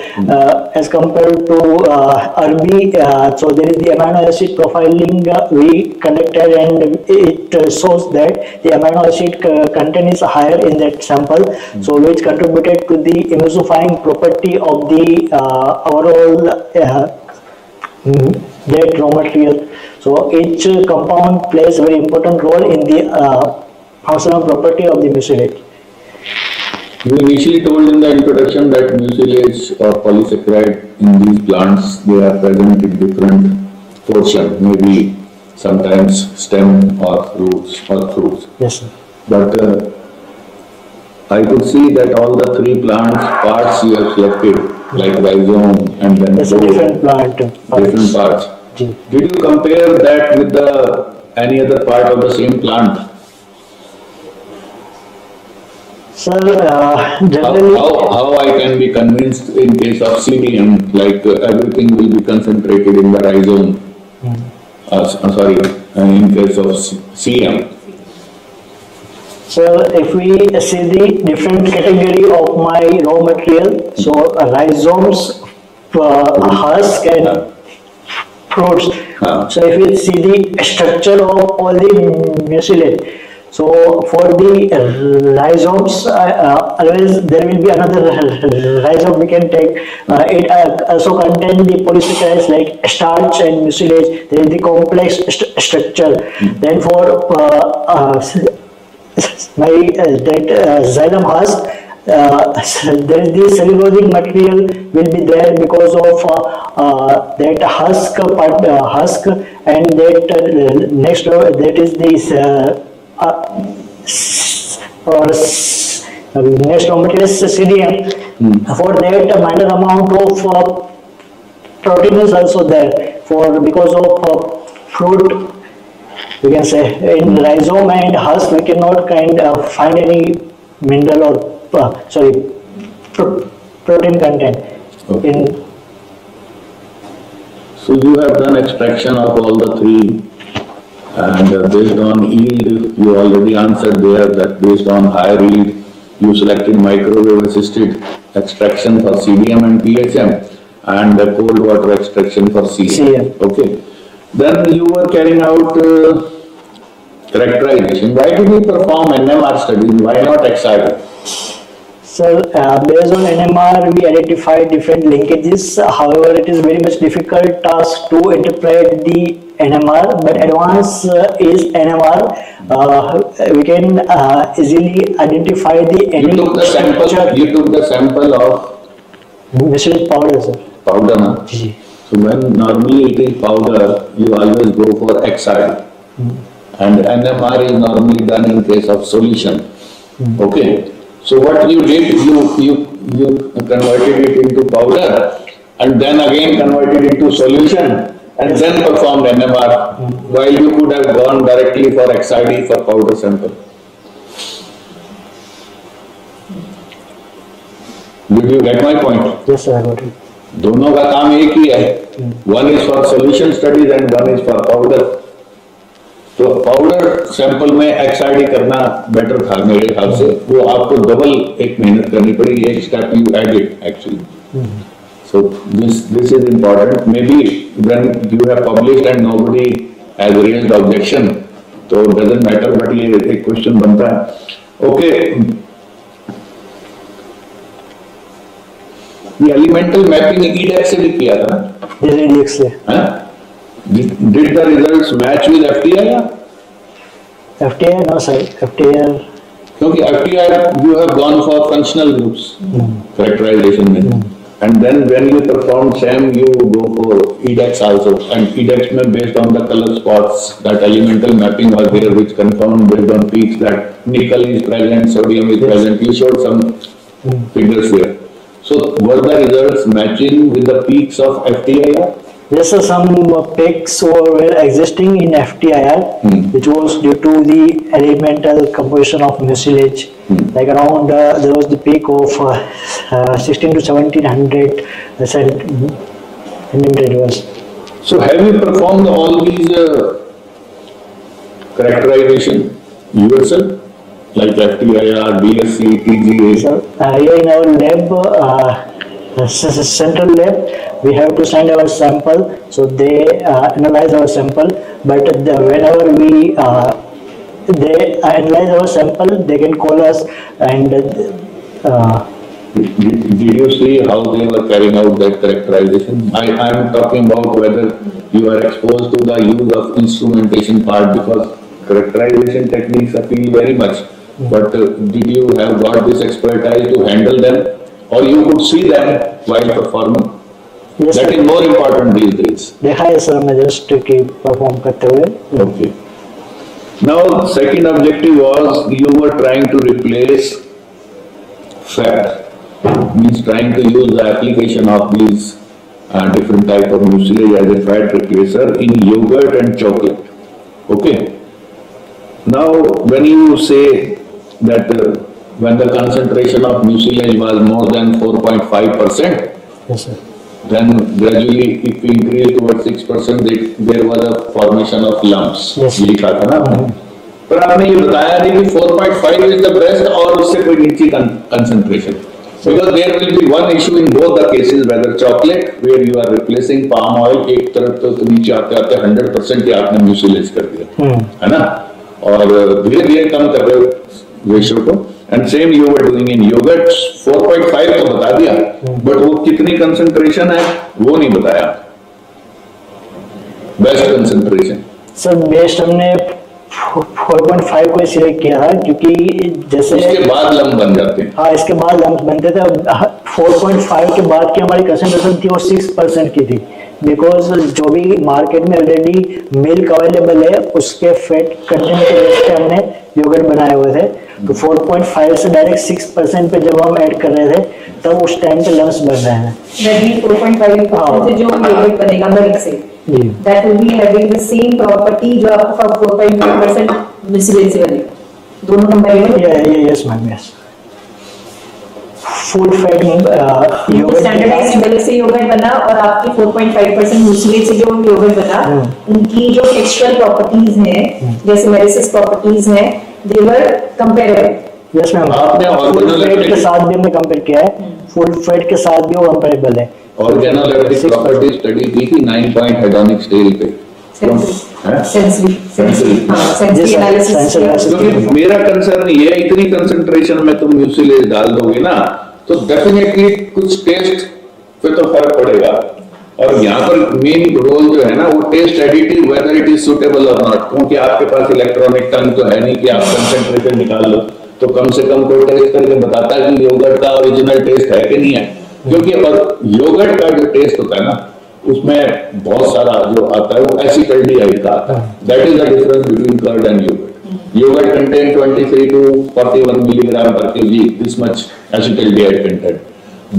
as compared to RB. So there is the amino acid profiling we conducted, and it shows that the amino acid content is higher in that sample, so which contributed to the emulsifying property of the overall that raw material. So each compound plays a very important role in the functional property of the mucilage. You initially told in the introduction that mucilage or polysaccharide in these plants, they are present in different portion, maybe sometimes stem or fruits. Yes, sir. But I could see that all the three plants parts you have selected, like rhizome and then It's a different plant. different parts. Ji. Did you compare that with any other part of the same plant? Sir, generally, How I can be convinced in case of CDM, like everything will be concentrated in the rhizome? In case of CM. so if we see the different category of my raw material, so rhizomes, husk and fruits. So if we see the structure of all the mucilage, so for the rhizomes, always there will be another rhizome we can take. It also contains the polysaccharides like starch and mucilage. There is the complex structure. Then for xylem husk, there is the cellulosic material will be there because of that husk and that next row, that is this next raw material is CDM. For that, minor amount of protein is also there because of fruit. We can say in rhizome and husk we cannot find any mineral or protein content in. So you have done extraction of all the three, and based on yield, you already answered there that based on higher yield, you selected microwave assisted extraction for CDM and PHM, and the cold water extraction for CM. Okay. Then you were carrying out characterization. Why did you perform NMR study? Why not XR? So based on NMR, we identified different linkages. However, it is very much difficult task to interpret the NMR, but advanced is NMR. We can easily identify the You took the sample of mucilage powder, sir. powder, na? So when normally it is powder, you always go for XR. And NMR is normally done in case of solution. Okay. So what you did, you converted it into powder and then again converted into solution and then performed NMR, while you could have gone directly for XRD for powder sample. Did you get my point? Yes, sir, I got it. दोनों का काम एक ही है. One is for solution studies and one is for powder. तो powder sample में XRD करना better था मेरे ख्याल से. वो आपको डबल एक मेहनत करनी पड़ेगी. एक step you added actually. So this is important. Maybe when you have published and nobody has raised objection, so it doesn't matter. But ये एक क्वेश्चन बनता है. Okay. ये एलिमेंटल मैपिंग ईडेक्स से भी किया था. EDX से. Did the results match with FTI? FTI, no sir. FTI. क्योंकि FTI you have gone for functional groups characterization में. And then when you perform SAM, you go for EDEX also. And EDEX में based on the color spots, that elemental mapping was there, which confirmed based on peaks that nickel is present, sodium is present. You showed some figures there. So were the results matching with the peaks of FTIR? Yes, sir, some peaks were existing in FTIR, which was due to the elemental composition of mucilage. Like around, there was the peak of 16 to 1700 centimeters. So have you performed all these characterization yourself? Like FTIR, BSc, TGA? So, here in our lab, central lab, we have to send our sample, so they analyze our sample, but whenever we they analyze our sample, they can call us and Did you see how they were carrying out that characterization? I am talking about whether you are exposed to the use of instrumentation part, because characterization techniques appeal very much. But did you have got this expertise to handle them, or you could see them while performing? yes, That is more important these days. देखा है sir मैं just कि perform करते हुए. Okay. Now, second objective was you were trying to replace fat, means trying to use the application of these different type of mucilage as a fat replacer in yogurt and chocolate. Okay. Now, when you say that when the concentration of mucilage was more than 4.5%, Yes, sir. then gradually if we increase towards 6%, there was a formation of lumps. Yes. ये लिखा था ना आपने. पर आपने ये बताया नहीं कि 4.5 is the best और उससे कोई नीचे concentration. Because there will be one issue in both the cases, whether chocolate where you are replacing palm oil, एक तरफ तो नीचे आते आते 100% ही आपने mucilage कर दिया, है ना? और धीरे धीरे कम कर रहे हो रेशियो को. And same you were doing in yogurt. 4.5 तो बता दिया, but वो कितनी concentration है वो नहीं बताया. Best concentration. सर बेस्ट हमने 4.5 को सिलेक्ट किया था क्योंकि जैसे उसके बाद लम्ब बन जाते हैं. हाँ इसके बाद लम्प बनते थे. 4.5 के बाद की हमारी कंसंट्रेशन थी वो 6% की थी, बिकॉज जो भी मार्केट में ऑलरेडी मिल्क अवेलेबल है उसके फैट कंटेंट के बेस पे हमने योगर्ट बनाए हुए थे. तो 4.5 से डायरेक्ट 6% पे जब हम ऐड कर रहे थे तब उस टाइम पे लम्स बन रहे हैं. 4.5% से जो योगर्ट बनेगा मिल्क से, that will be having the same property जो आपका 4.5% mucilage से बनेगा. दोनों comparable. Yes ma'am, yes. Full fat yoghurt standardised milk से योगर्ट बना और आपकी 4.5% mucilage से जो योगर्ट बना, उनकी जो टेक्सचुअल प्रॉपर्टीज हैं, जैसे मेरिसिस प्रॉपर्टीज हैं, they were comparable. Yes ma'am. आपने फुल फैट के साथ भी हमने कंपेयर किया है, फुल फैट के साथ भी वो कंपेरेबल है. ऑर्गेनोलेप्टिक प्रॉपर्टी स्टडी की थी 9 पॉइंट हेडोनिक स्केल पे. Sensory analysis. क्योंकि मेरा कंसर्न ये है, इतनी कंसंट्रेशन में तुम म्यूसिलेज डाल दोगे ना तो डेफिनेटली कुछ टेस्ट पे तो फर्क पड़ेगा. और यहाँ पर मेन रोल जो है ना वो test additive, whether it is suitable और नॉट. क्योंकि आपके पास इलेक्ट्रॉनिक टंग तो है नहीं कि आप कंसंट्रेशन निकाल लो, तो कम से कम कोई टेस्ट करके बताता है कि योगर्ट का ओरिजिनल टेस्ट है कि नहीं है. क्योंकि और योगर्ट का जो टेस्ट होता है ना उसमें बहुत सारा जो आता है वो एसिटल्डिहाइड का आता है. That is the difference between curd and yogurt. Yogurt contain 23 to 41 milligram per KG, this much acetaldehyde content.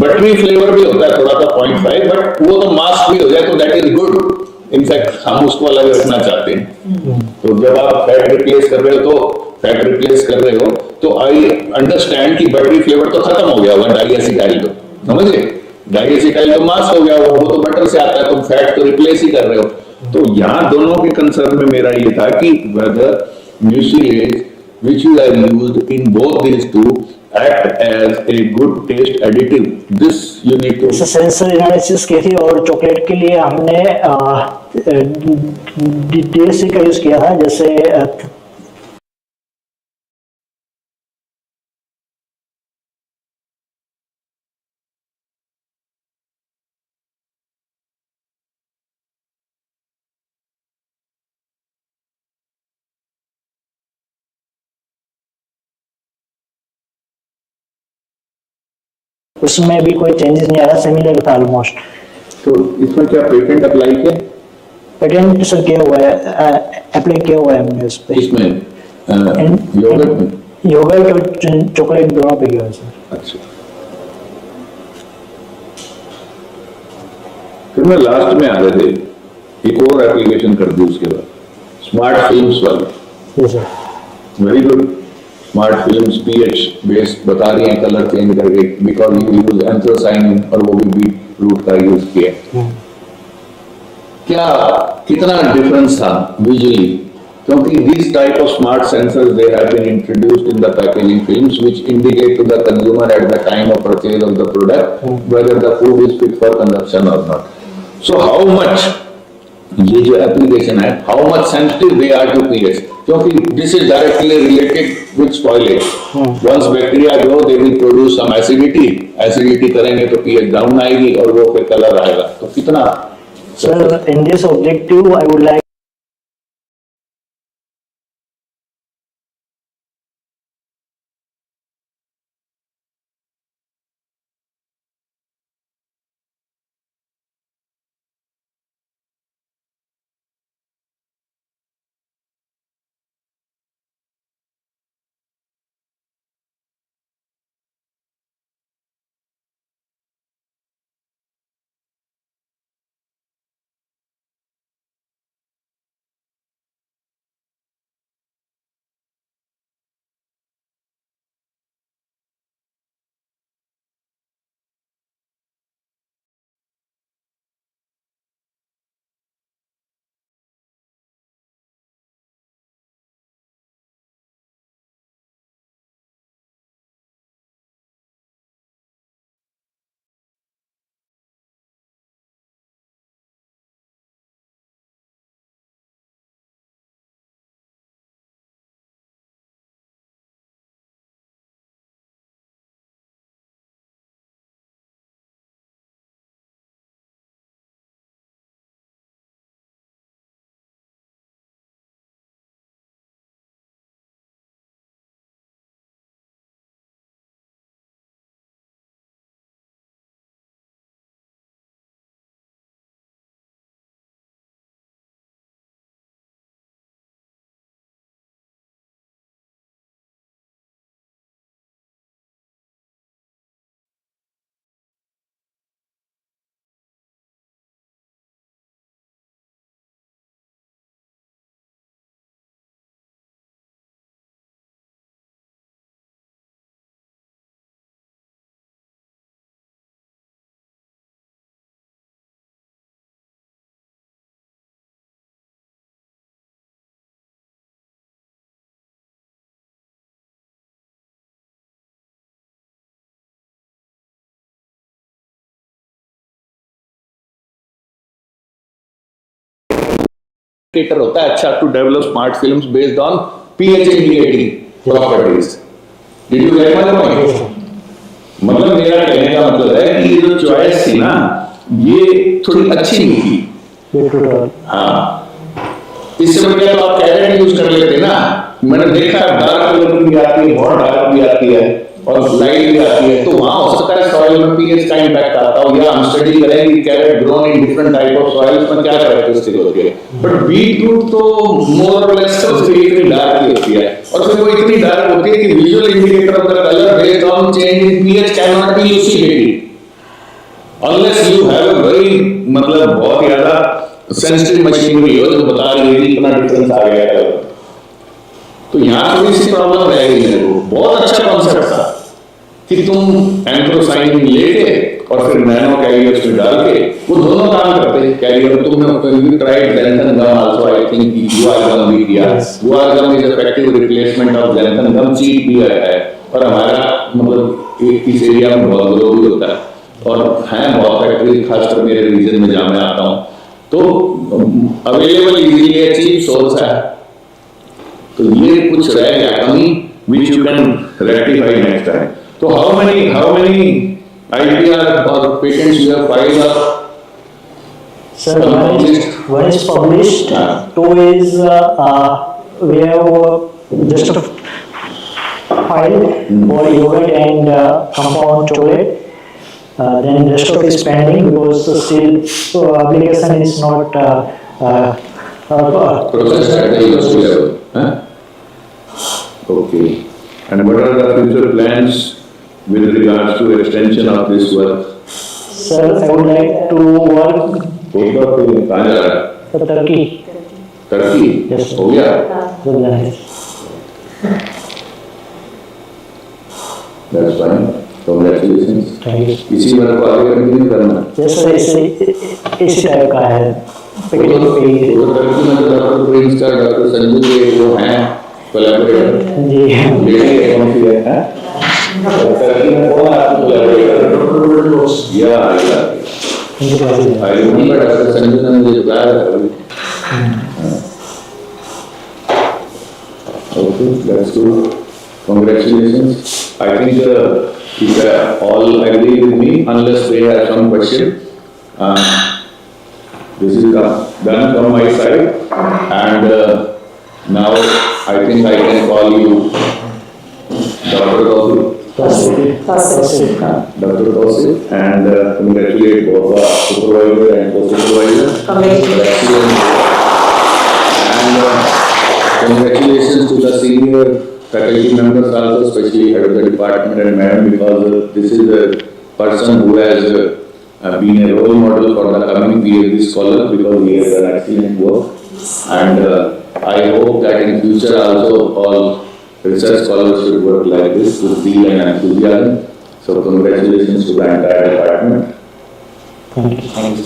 Buttery flavour भी होता है थोड़ा सा 0.5, बट वो तो मास्क भी हो जाए तो दैट इज गुड इनफैक्ट हम उसको अलग रखना चाहते हैं। तो जब आप फैट रिप्लेस कर रहे हो तो आई अंडरस्टैंड कि बटरी फ्लेवर तो खत्म हो गया होगा डाईएसिटाइल तो, समझ गए? डाईएसिटाइल तो मास हो गया वो तो बटर से आता है, तुम फैट तो रिप्लेस ही कर रहे हो। तो यहाँ दोनों के कंसर्न में मेरा ये था कि whether mucilage which you have used in both these two act as a good taste additive. This you need to. Sensor analysis की थी और चॉकलेट के लिए हमने DSC का यूज किया था, जैसे उसमें भी कोई चेंजेस नहीं आया, सिमिलर था ऑलमोस्ट। तो इसमें क्या पेटेंट अप्लाई किया? पेटेंट सर किया हुआ है, अप्लाई किया हुआ है हमने उस पे। इसमें योगर्ट में, योगर्ट और चॉकलेट दोनों पे किया है सर। अच्छा, फिर मैं लास्ट में आ रहे थे, एक और एप्लीकेशन कर दी उसके बाद, स्मार्ट फिल्म्स वाली। जी sir. Very good. Smart films pH based बता रही हैं कलर चेंज करके, बिकॉज यू यूज एंथ्रोसाइन और वो भी बीट रूट का यूज किया। क्या कितना डिफरेंस था विजुअली, क्योंकि this type of smart sensors they have been introduced in the packaging films which indicate to the consumer at the time of purchase of the product whether the food is fit for consumption or not. So how much ये जो application है, how much sensitive they are to pH, क्योंकि this is directly related with spoilage. Once bacteria grow they will produce some acidity करेंगे तो pH down आएगी और वो फिर कलर आएगा। तो कितना sir in this objective I would like होता है अच्छा to develop smart films based on pH indicating properties. Did you get my point? मतलब मेरा कहने का मतलब है कि ये जो चॉइस थी ना ये थोड़ी अच्छी नहीं थी। हाँ, इससे बढ़िया तो आप कैरेट यूज कर लेते ना। मैंने देखा डार्क कलर की भी आती है, बहुत डार्क भी आती है और लाइट भी आती है, तो वहां हो सकता है सॉइल में पीएच का इंपैक्ट आता हो, या हम स्टडी करेंगे carrot grown in different type of soils में क्या कैरेक्टरिस्टिक होती है। बट बीटरूट तो मोर और लेस सबसे इतनी डार्क ही होती है, और फिर वो इतनी डार्क होती है कि visual indicator of the colour based on change in pH can not be usability unless you have a very मतलब बहुत ज्यादा सेंसिटिव मशीनरी हो जो बता रही है कि इतना डिफरेंस आ गया है। तो यहाँ थोड़ी सी प्रॉब्लम रह गई मेरे को। बहुत अच्छा कॉन्सेप्ट था कि तुम एंथ्रोसाइन लेके और फिर नैनो कैरियर्स में डाल के वो दोनों काम करते हैं। कैरियर तुमने tried xanthan gum also, I think guar gum भी किया। Guar gum is effective replacement of xanthan gum, cheap भी है और हमारा मतलब इस एरिया में बहुत ग्रो भी होता है और हैं बहुत फैक्ट्री, खासकर मेरे रीजन में जहाँ मैं आता हूँ तो अवेलेबल इजीली है, चीप सोर्स है। तो ये कुछ रह गया कमी which you can rectify next time. So how many IPR or patents you have filed up? Sir, one is published, two is we have just filed for yogurt and compound chocolate. Then rest of is pending because still application is not Processed at the industry level. Huh? Okay. And what are the future plans with regards to extension of this work? Sir, I would like to work कहाँ जा रहा है? for Turkey. Turkey? Yes, sir. हो गया? That's fine. Congratulations. Thank you. इसी work को आगे continue करना है। Yes, sir, इसी टाइप का है। वो टर्की में तो डॉक्टर प्रिंस का डॉक्टर संजू के वो हैं कोलैबोरेटर। जी लेडी कौन सी है? टर्की में कौन आपको कोलैबोरेटर? या आई रिमेंबर डॉक्टर संजू ने मुझे बताया था। Okay, that's good. Congratulations. I think if all agree with me, unless they have some question, this is done from my side, and now I think I can call you Dr. Tosif. Dr. Tosif, and congratulate both the supervisor and co-supervisor. Congratulations. And congratulations to the senior faculty members also, especially head of the department and madam, because this is the person who has been a role model for the coming PhD scholar, because he has done excellent work. And I hope that in future also all research scholars should work like this with zeal and enthusiasm. So congratulations to the entire department. Thank you. Thank you.